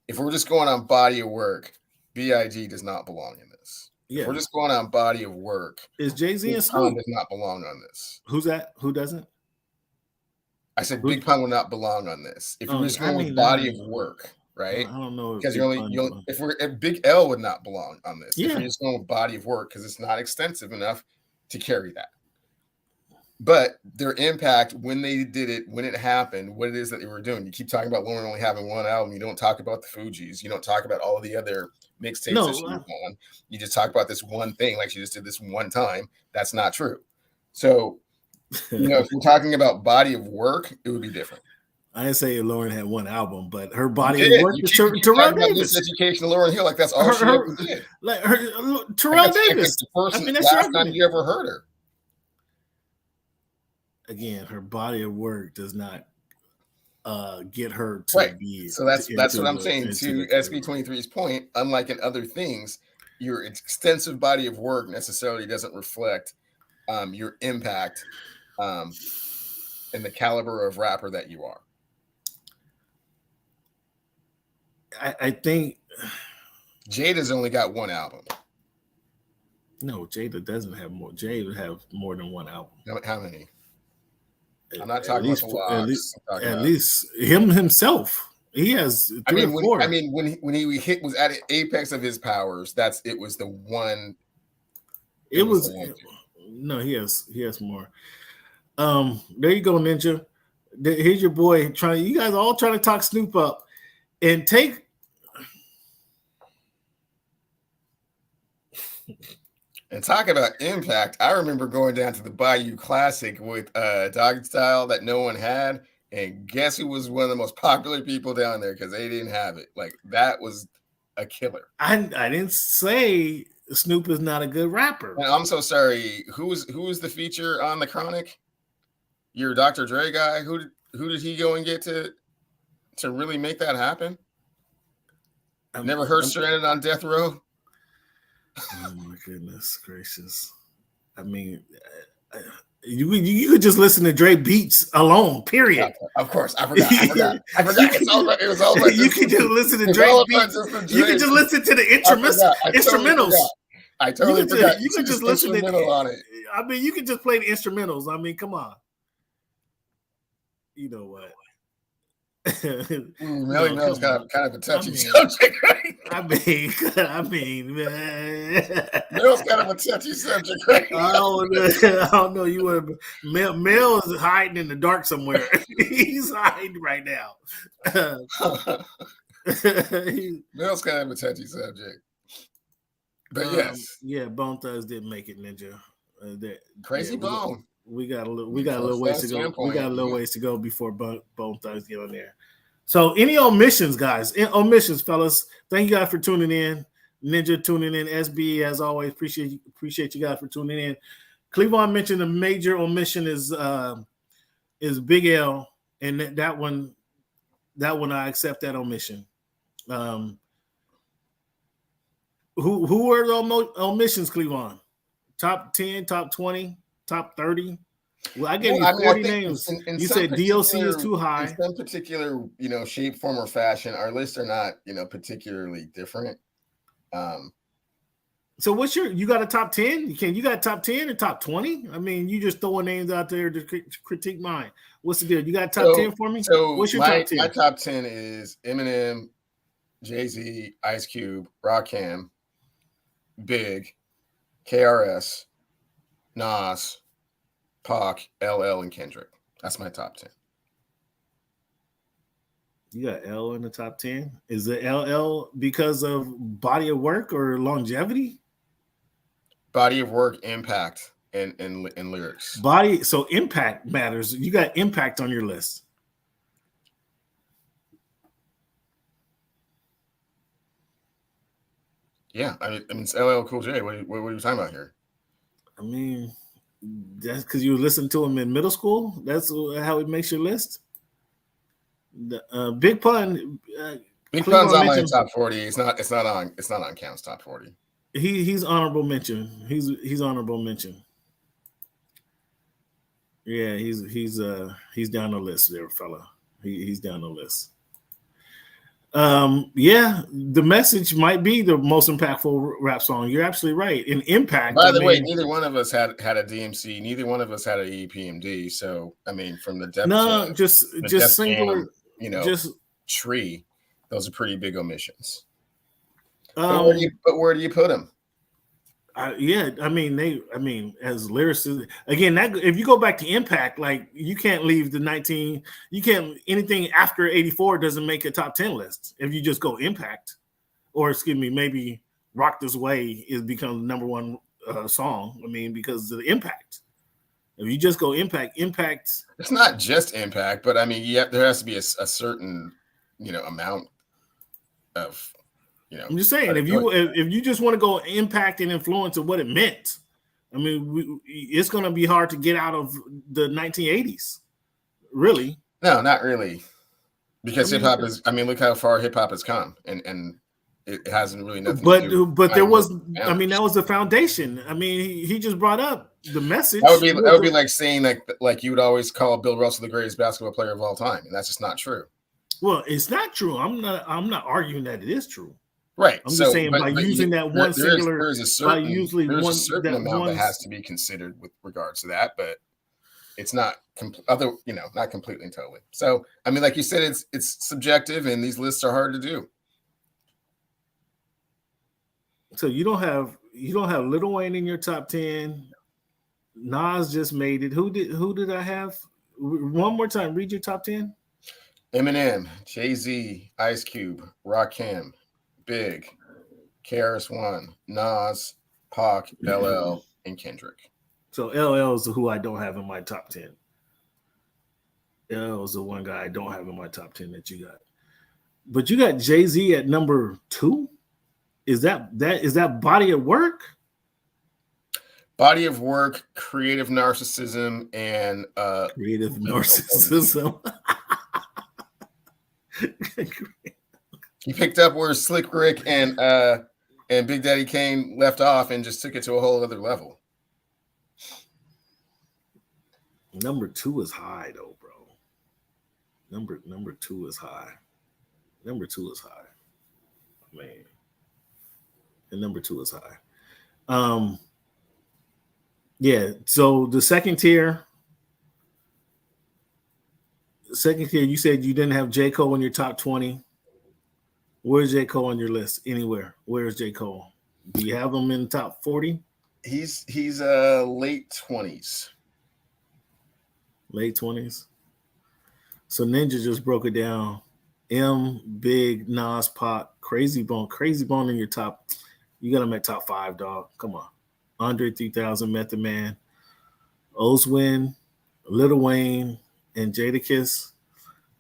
If we're just going on body of work, B.I.G. does not belong in this. Yeah. If we're just going on body of work, is Jay-Z and Snoop does not belong on this. Who's that? Who doesn't? I said Big Pun will not belong on this. If you're just going with body of work, right? I don't know because if Big L would not belong on this. Yeah. If you're just going with body of work, because it's not extensive enough to carry that. But their impact when they did it, when it happened, what it is that they were doing. You keep talking about Lauren only having one album. You don't talk about the Fugees. You don't talk about all of the other mixtapes that she was on. You just talk about this one thing, like she just did this one time. That's not true. So, if we're talking about body of work, it would be different. I didn't say Lauren had one album, but her body of work is Terrell Davis. Education, Lauren Hill, like that's all she ever did. Like Terrell Davis. I mean, that's last time you ever heard her. Again, her body of work does not get her to be. So that's what I'm saying. To SB23's point, unlike in other things, your extensive body of work necessarily doesn't reflect your impact and the caliber of rapper that you are. I think Jada's only got one album. No, Jada doesn't have more. Jada would have more than one album. How many? I'm not talking about the logs. At least him himself. He has 3 or 4. When he was at the apex of his powers, it was the one. No, he has more. There you go, Ninja. Here's your boy you guys all trying to talk Snoop up and take. And talk about impact. I remember going down to the Bayou Classic with Doggy Style that no one had. And guess who was one of the most popular people down there because they didn't have it. Like, that was a killer. I didn't say Snoop is not a good rapper. And I'm so sorry. Who was the feature on The Chronic? Your Dr. Dre guy? Who did he go and get to really make that happen? Never heard Stranded on Death Row? Oh my goodness gracious! I mean, you could just listen to Dre beats alone. Period. Yeah, of course, I forgot. It was all you can just listen to Dre beats. You can just listen to the instrumentals. I totally forgot. You can just listen to on it. I mean, you can just play the instrumentals. I mean, come on. You know what? Melly Mel's kind of a touchy subject, right? I mean, man. Mel's kind of a touchy subject, right? I don't know. You would. Mel is hiding in the dark somewhere. He's hiding right now. Mel's kind of a touchy subject, but yes, Bone Thugs didn't make it, Ninja. Crazy Bone. We got a little ways to go. We got a little ways to go before Bone Thugs get on there. So, any omissions, guys? Omissions, fellas. Thank you guys for tuning in. Ninja tuning in. SB, as always, appreciate you guys for tuning in. Cleavon mentioned the major omission is Big L, and that one That one I accept that omission. Who are the omissions, Cleavon? Top 10, top 20, top 30? Well, I gave you 40 names. You said DOC is too high. In some particular, shape, form, or fashion, our lists are not, particularly different. So what's you got a top 10? You got top 10 or top 20? I mean, you just throwing names out there to critique mine. What's the deal? You got top 10 for me? So what's your top 10? My top 10 is Eminem, Jay-Z, Ice Cube, Rakim, Big, KRS, Nas, Pac, LL, and Kendrick. That's my top 10. You got L in the top 10? Is the LL because of body of work or longevity? Body of work, impact, and lyrics. So impact matters. You got impact on your list. Yeah, I mean, it's LL Cool J. What are you talking about here? I mean, that's because you listen to him in middle school. That's how it makes your list. Big Pun. Big Pun's on my top 40. It's not on Count's top 40. He's honorable mention. He's honorable mention. Yeah, he's down the list there, fella. He's down the list. Yeah, the message might be the most impactful rap song. You're absolutely right. In impact. By the way, neither one of us had a DMC. Neither one of us had an EPMD. So I mean, from the depth, just singular, just tree. Those are pretty big omissions. But where do you put them? Yeah, I mean, as lyricists, again, that if you go back to impact, like you can't leave anything after 84 doesn't make a top 10 list. If you just go impact, or excuse me, maybe Rock This Way is become the number one song. I mean, because of the impact. If you just go impact, it's not just impact, but I mean, there has to be a certain, amount of, I'm just saying, if you just want to go impact and influence of what it meant, I mean, it's going to be hard to get out of the 1980s. Really? No, not really, because hip hop is. I mean, look how far hip hop has come, and it hasn't really nothing. But there was. I mean, that was the foundation. I mean, he just brought up the message. That would be like saying like you would always call Bill Russell the greatest basketball player of all time, and that's just not true. Well, it's not true. I'm not arguing that it is true. Right. I'm just saying by using that one singular, there's a certain amount that has to be considered with regards to that, but it's not not completely and totally. So I mean, like you said, it's subjective, and these lists are hard to do. So you don't have Lil Wayne in your top 10. Nas just made it. Who did I have? One more time, read your top 10. Eminem, Jay-Z, Ice Cube, Rakim, Big, KRS-One, Nas, Pac, LL, and Kendrick. So LL is who I don't have in my top 10. LL is the one guy I don't have in my top 10 that you got. But you got Jay-Z at number 2? Is that body of work? Body of work, creative narcissism, and creative narcissism. He picked up where Slick Rick and Big Daddy Kane left off and just took it to a whole other level. Number 2 is high though, bro. Number 2 is high. Number 2 is high. Man. And number 2 is high. Yeah, so the second tier, you said you didn't have J. Cole in your top 20. Where's J. Cole on your list? Anywhere. Where's J. Cole? Do you have him in the top 40? He's late 20s. Late 20s. So Ninja just broke it down. M, Big, Nas, Pac, Crazy Bone in your top. You got him at top 5, dog. Come on. Andre 3000, Method Man, Ozwin, Lil Wayne, and Jadakiss.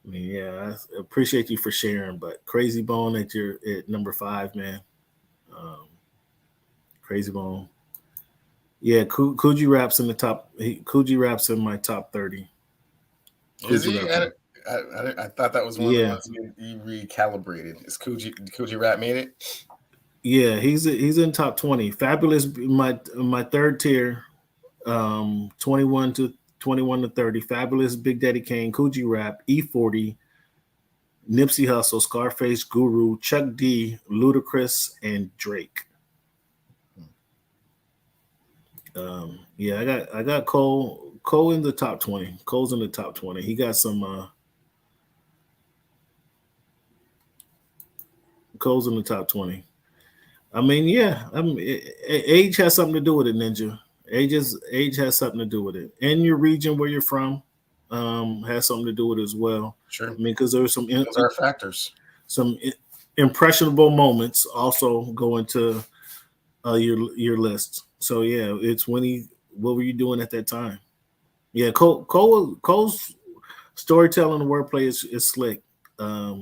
I mean, yeah, I appreciate you for sharing, but Crazy Bone at number 5, man. Crazy Bone. Yeah, Coogee Rap's in the top. Coogee Rap's in my top 30. Is he? I thought that was one of the ones you recalibrated. Is Coogee Rap made it? Yeah, he's in top 20. Fabulous, my third tier, 21 to 30. Fabulous, Big Daddy Kane, Coogee Rap, E40, Nipsey Hussle, Scarface, Guru, Chuck D, Ludacris, and Drake. Yeah, I got Cole in the top 20. Cole's in the top 20. He got some Cole's in the top 20. I mean, yeah, age has something to do with it, Ninja. Age has something to do with it, and your region where you're from has something to do with it as well. Sure. I mean, because there's those are factors. Some impressionable moments also go into your list. So yeah, it's what were you doing at that time? Yeah, Cole's storytelling and wordplay is slick. Yeah,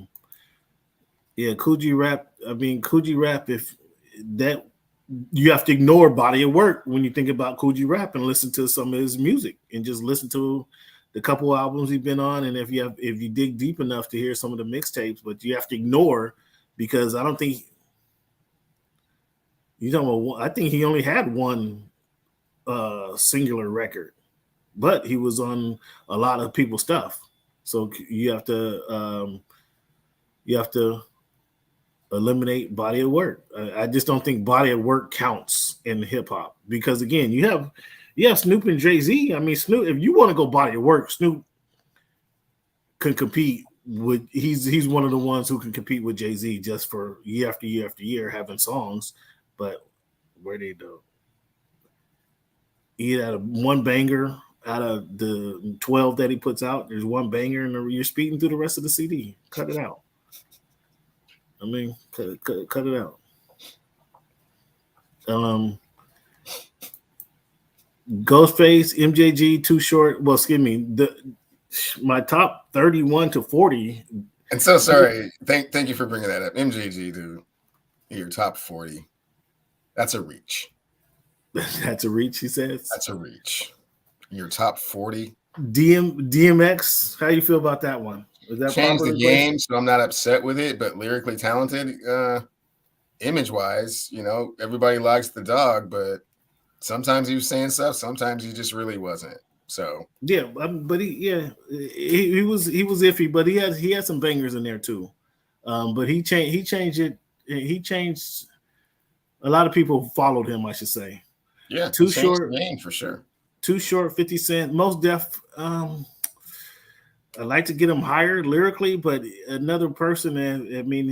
Coogee Rap. I mean, Coogee Rap. If that you have to ignore body of work when you think about Coogee Rap and listen to some of his music and just listen to the couple albums he's been on. And if you dig deep enough to hear some of the mixtapes, but you have to ignore because I don't think you know. I think he only had one singular record, but he was on a lot of people's stuff. So you have to eliminate body of work. I just don't think body of work counts in hip hop because again, you have Snoop and Jay-Z. I mean, Snoop, if you want to go body of work, Snoop can compete with. He's one of the ones who can compete with Jay-Z just for year after year after year having songs. But where they do? He had one banger out of the 12 that he puts out. There's one banger, and you're speeding through the rest of the CD. Cut it out. I mean, cut it out. Ghostface, MJG, Too Short. Well, excuse me. My top 31 to 40. And so sorry. Thank you for bringing that up. MJG, dude, your top 40. That's a reach. That's a reach, he says. That's a reach. Your top 40. DMX. How you feel about that one? Is that changed the game, so I'm not upset with it. But lyrically talented, image-wise, everybody likes the dog, but sometimes he was saying stuff, sometimes he just really wasn't. So yeah, but he was iffy, but he had some bangers in there too. But he changed it. He changed. A lot of people followed him, I should say. Yeah, Too Short name for sure. Too Short, 50 Cent, Most Def. I'd like to get him higher lyrically, but another person. I mean,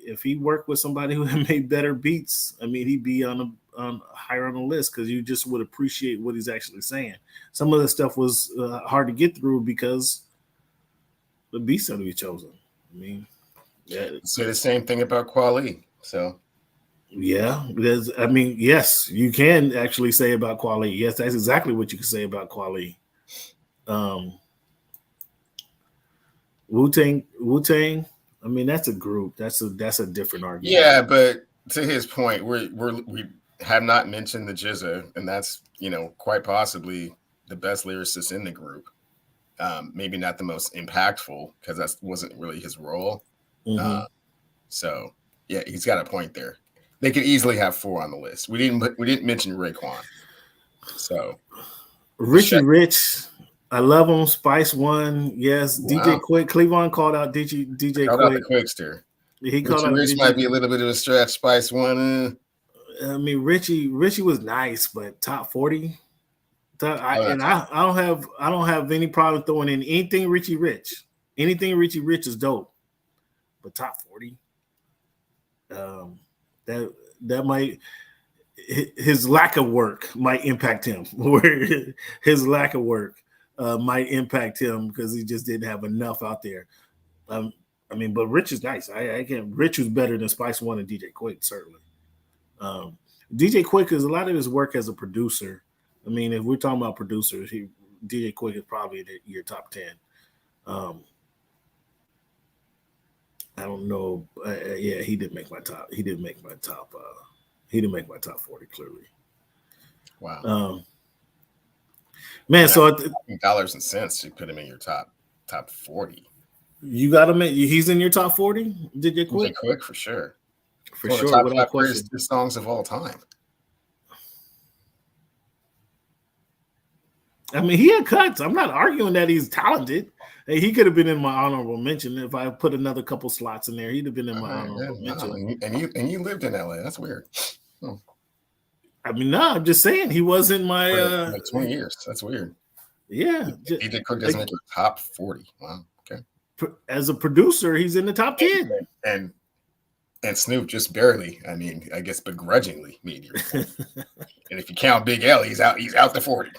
if he worked with somebody who had made better beats, I mean, he'd be on higher on the list because you just would appreciate what he's actually saying. Some of the stuff was hard to get through because the beats that he chosen. I mean, say the same thing about Kweli. So. Yeah, I mean, yes, you can actually say about Kweli. Yes, that's exactly what you can say about Kweli. Wu-Tang. I mean, that's a group. That's a different argument. Yeah, but to his point, we have not mentioned the GZA, and that's quite possibly the best lyricist in the group. Maybe not the most impactful because that wasn't really his role. Mm-hmm. So yeah, he's got a point there. They could easily have 4 on the list. We didn't mention Raekwon. So Richie Rich, I love him. Spice One, yes. Wow. DJ Quick, Cleavon called out DJ called Quick. Out the Quickster. He called out Rich DJ. Might be a little bit of a stretch. Spice One. I mean, Richie was nice, but top 40. I don't have any problem throwing in anything Richie Rich. Anything Richie Rich is dope, but top 40. That might his lack of work might impact him. Where his lack of work might impact him because he just didn't have enough out there. I mean, but Rich is nice. Rich was better than Spice One and DJ Quick certainly. DJ Quick is a lot of his work as a producer. I mean, if we're talking about producers, DJ Quick is probably your top 10. I don't know. Yeah, he didn't make my top. He didn't make my top 40 clearly. Wow. Man, so dollars and cents to put him in your top 40. You got him. He's in your top 40. Did you quit? Quick for sure. For One of the sure, top without 5 question. greatest songs of all time. I mean, he had cuts. I'm not arguing that he's talented. Hey, he could have been in my honorable mention if I put another couple slots in there. He'd have been in my honorable mention. And you lived in LA. That's weird. I mean, no, I'm just saying he wasn't my like 20 years. That's weird. Yeah, DJ Cook doesn't make your top 40. Wow. Okay. As a producer, he's in the top 10. And Snoop just barely, I mean, I guess begrudgingly made your 40. And if you count Big L, he's out the 40.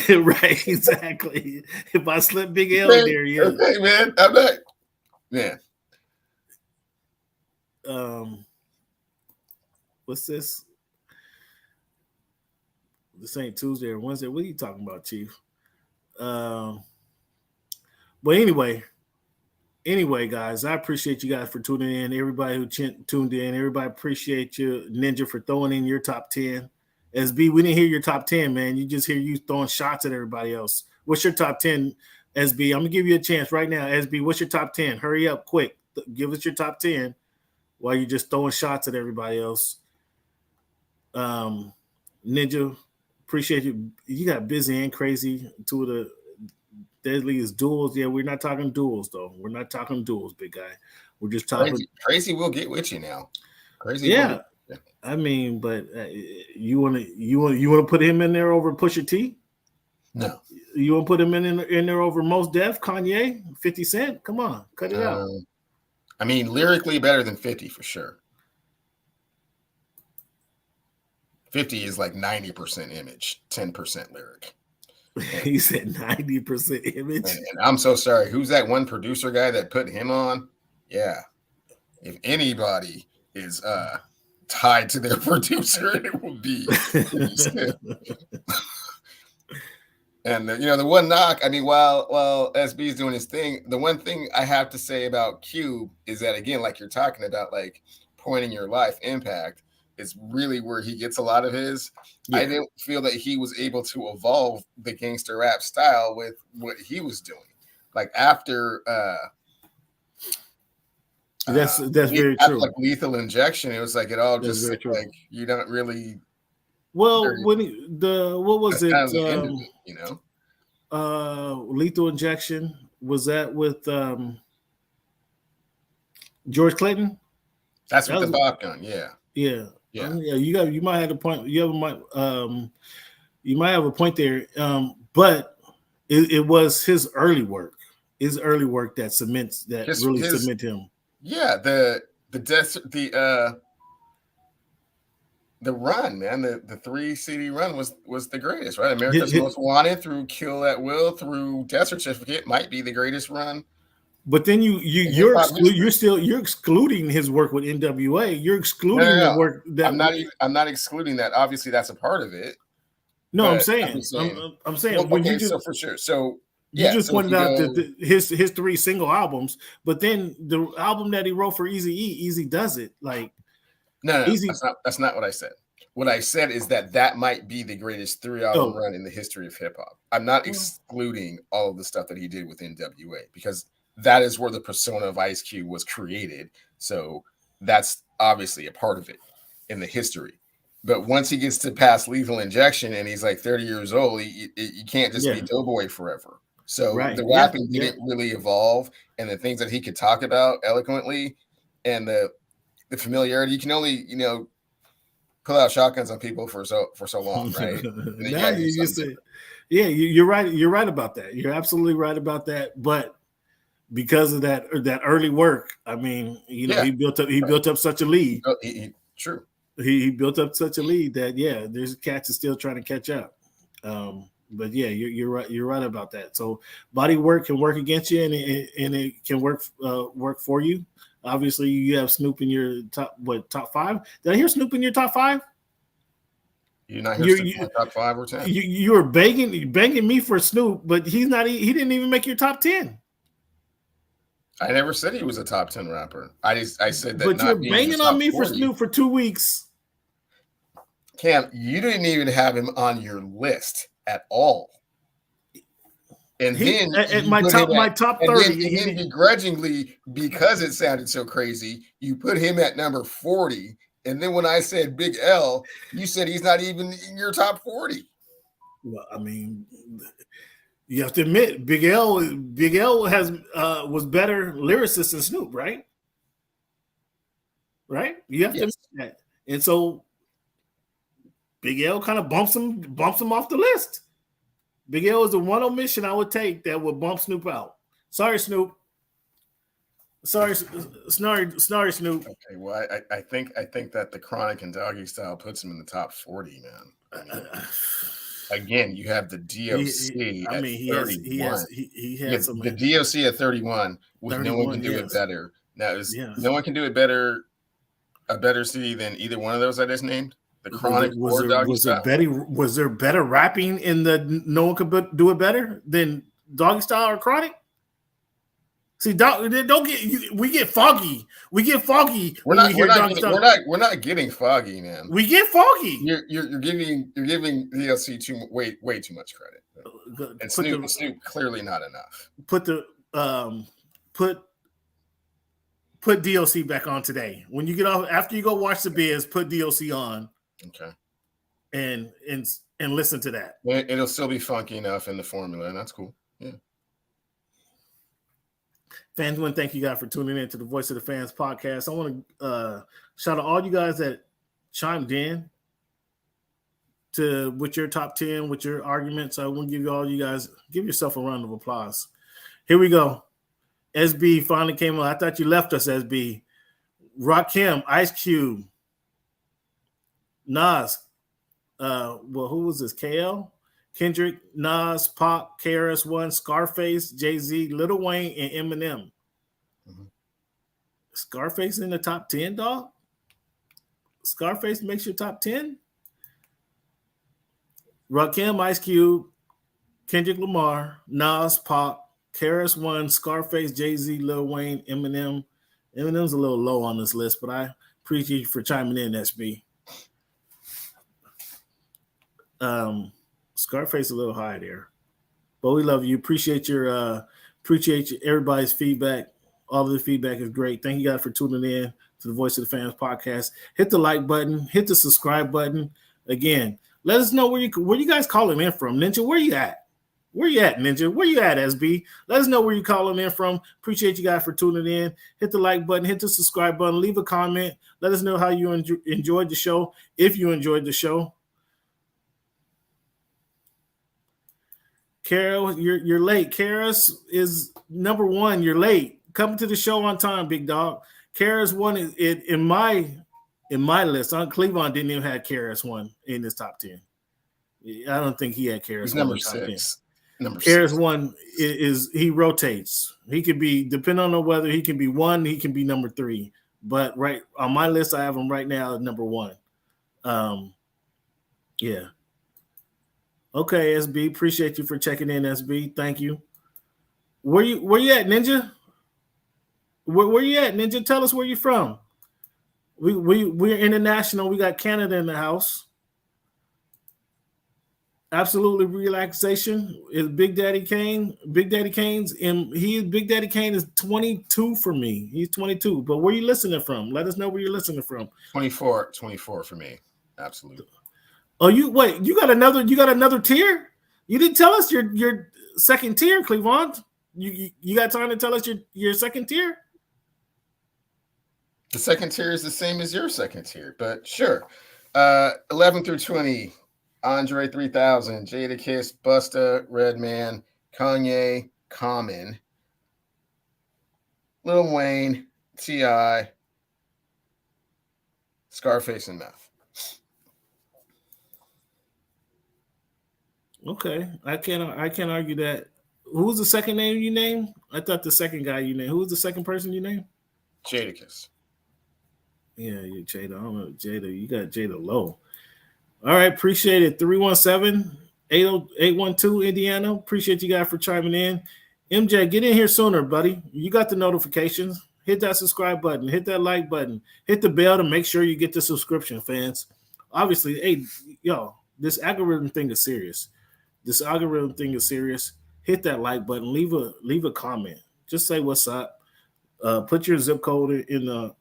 Right, exactly. If I slip Big L in there, yeah. Okay, man. I'm not. Yeah. What's this? This ain't Tuesday or Wednesday. What are you talking about, Chief? But anyway, guys, I appreciate you guys for tuning in. Everybody who tuned in, everybody appreciate you, Ninja, for throwing in your top 10. SB, we didn't hear your top 10, man. You just hear you throwing shots at everybody else. What's your top 10, SB? I'm going to give you a chance right now. SB, what's your top 10? Hurry up, quick. Give us your top 10 while you're just throwing shots at everybody else. Ninja, appreciate you. You got busy and crazy. Two of the deadliest duels. Yeah, we're not talking duels, though. We're not talking duels, big guy. We're just talking. Crazy will get with you now. Crazy. Yeah. I mean, but you want to put him in there over Pusha T? No. You want to put him in there over Mos Def, Kanye, 50 Cent? Come on, cut it out. I mean, lyrically better than 50 for sure. 50 is like 90% image, 10% lyric. He said 90% image. And I'm so sorry. Who's that one producer guy that put him on? Yeah. If anybody is tied to their producer, it will be. And the one knock, I mean, while SB is doing his thing, the one thing I have to say about Cube is that, again, like you're talking about, like pointing your life impact is really where he gets a lot of his. Yeah. I didn't feel that he was able to evolve the gangster rap style with what he was doing. Like after that's very true. Like Lethal Injection, it was like it all just like you don't really. Well, what was it? Lethal Injection, was that with George Clinton? That's with the Bob gun, yeah. Yeah. You might have a point. You might have a point there. But it was his early work. His early work that cements cement him. Yeah, the run, man, the 3 CD run was the greatest, right? America's Most Wanted through Kill at Will through Death Certificate might be the greatest run. But then you're excluding his work with NWA. You're excluding the work that I'm not excluding that. Obviously, that's a part of it. No, I'm saying well, when okay, so for sure. So you just pointed out that his 3 single albums, but then the album that he wrote for Eazy-E, Easy Does It, like no, that's not what I said. What I said is that might be the greatest 3-album run in the history of hip hop. I'm not excluding all of the stuff that he did with NWA because that is where the persona of Ice Cube was created. So that's obviously a part of it in the history. But once he gets to past Lethal Injection and he's like 30 years old, you can't just be Doughboy forever. So the rapping didn't really evolve, and the things that he could talk about eloquently and the familiarity, you can only, pull out shotguns on people for so long, right? You're right. You're right about that. You're absolutely right about that. But because of that early work, I mean, he built up such a lead. True. He built up such a lead that there's cats are still trying to catch up. But you're right. You're right about that. So body work can work against you, and it can work for you. Obviously, you have Snoop in your top 5. Did I hear Snoop in your top 5? You're not here in my top 5 or 10. You were banging me for Snoop, but he's not. He didn't even make your top 10. I never said he was a top 10 rapper. I said that. But you're banging on me 40. For Snoop for 2 weeks. Cam, you didn't even have him on your list at all. And then my top 30. And then begrudgingly, because it sounded so crazy, you put him at number 40. And then when I said Big L, you said he's not even in your top 40. Well, I mean, you have to admit, Big L has was better lyricist than Snoop, right? Right? You have to admit that. And so Big L kind of bumps him off the list. Big L is the one omission I would take that would bump Snoop out. Sorry, Snoop. Sorry, Snarry Snoop. Okay, well, I think that the Chronic and Doggy Style puts him in the top 40, man. Again, you have the DOC at 31. He has the DOC at 31 with No One Can Do It Better. Now, No One Can Do It Better a better CD than either one of those I just named? The Chronic or Doggy Style? Was there better rapping in the No One Could Do It Better than Doggy Style or Chronic? See, we get foggy. We get foggy. We're not getting foggy, man. We get foggy. You're giving DLC way too much credit. And Snoop clearly not enough. Put DLC back on today. When you get off after you go watch the Biz, put DLC on. Okay. And listen to that. It'll still be funky enough in the formula, and that's cool. Yeah. Fans, I want to thank you guys for tuning in to the Voice of the Fans podcast. I want to shout out all you guys that chimed in with your top 10, with your arguments. I want to give you guys, give yourself a round of applause. Here we go. SB finally came on. I thought you left us, SB. Rakim, Ice Cube, Nas. Who was this? KL? Kendrick, Nas, Pop, KRS-One, Scarface, Jay-Z, Lil Wayne, and Eminem. Mm-hmm. Scarface in the top 10, dog? Scarface makes your top 10? Rakim, Ice Cube, Kendrick Lamar, Nas, Pop, KRS-One, Scarface, Jay-Z, Lil Wayne, Eminem. Eminem's a little low on this list, but I appreciate you for chiming in, SB. Scarface a little high there, but we love you. Appreciate everybody's feedback. All of the feedback is great. Thank you guys for tuning in to the Voice of the Fans podcast. Hit the like button, hit the subscribe button. Again, let us know where you guys calling in from. Ninja, where you at? Where you at, Ninja? Where you at, SB? Let us know where you calling in from. Appreciate you guys for tuning in. Hit the like button, hit the subscribe button, leave a comment. Let us know how you enjoyed the show. If you enjoyed the show. Carol, you're late. Karis is number 1. You're late. Coming to the show on time, big dog. Karis one in my list. Cleavon didn't even have Karis one in his top 10. I don't think he had Karis. He's number 6. Karis one is he rotates. He could be, depending on the weather, he can be 1, he can be number 3. But right on my list, I have him right now at number 1. Yeah. Okay, SB. Appreciate you for checking in, SB. Thank you. Where you at, Ninja? Where you at, Ninja? Tell us where you're from. We're international. We got Canada in the house. Absolutely relaxation is Big Daddy Kane. Big Daddy Kane's Big Daddy Kane is 22 for me. He's 22. But where you listening from? Let us know where you're listening from. 24 for me. Absolutely. Oh, you got another tier? You didn't tell us your second tier, Cleavon. You got time to tell us your second tier? The second tier is the same as your second tier, but sure. 11 through 20, Andre 3000, Jadakiss, Busta, Redman, Kanye, Common, Lil Wayne, T.I., Scarface, and Meth. Okay, I can't argue that. Who was the second name you named? I thought the second guy you named. Who was the second person you named? Jadakiss. Yeah, you're Jada. I don't know, Jada. You got Jada low. All right, appreciate it. 317-812 Indiana. Appreciate you guys for chiming in. MJ, get in here sooner, buddy. You got the notifications. Hit that subscribe button. Hit that like button. Hit the bell to make sure you get the subscription, fans. Obviously, hey, this algorithm thing is serious. hit that like button, leave a comment. Just say what's up. Put your zip code in the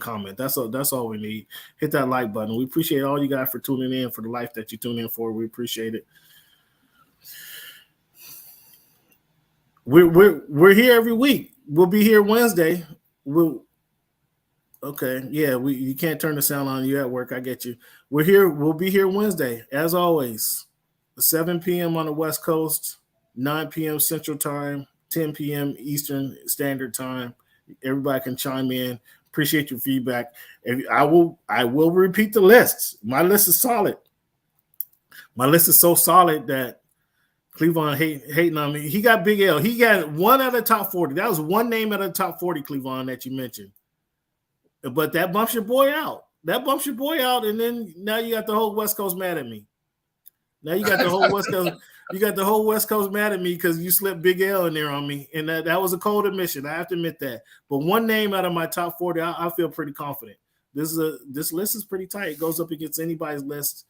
comment. That's all we need. Hit that like button. We appreciate all you guys for tuning in, for the life that you tune in for. We appreciate it. We're here every week. We'll be here Wednesday. You can't turn the sound on. You at work. I get you. We're here. We'll be here Wednesday, as always, 7 p.m. on the West Coast, 9 p.m. Central Time, 10 p.m. Eastern Standard Time. Everybody can chime in. Appreciate your feedback. I will repeat the list. My list is solid. My list is so solid that Cleavon hating on me. He got Big L. He got one out of the top 40. That was one name out of the top 40, Cleavon, that you mentioned. But that bumps your boy out. And then now you got the whole West Coast mad at me. Now you got the whole West Coast. You got the whole West Coast mad at me because you slipped Big L in there on me, and that was a cold admission. I have to admit that. But one name out of my top 40, I feel pretty confident. This list is pretty tight. It goes up against anybody's list.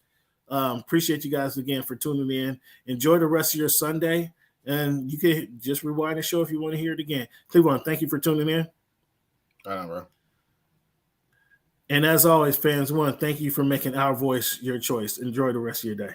Appreciate you guys again for tuning in. Enjoy the rest of your Sunday, and you can just rewind the show if you want to hear it again. Cleveland, thank you for tuning in. Right on, bro. And as always, fans, thank you for making our voice your choice. Enjoy the rest of your day.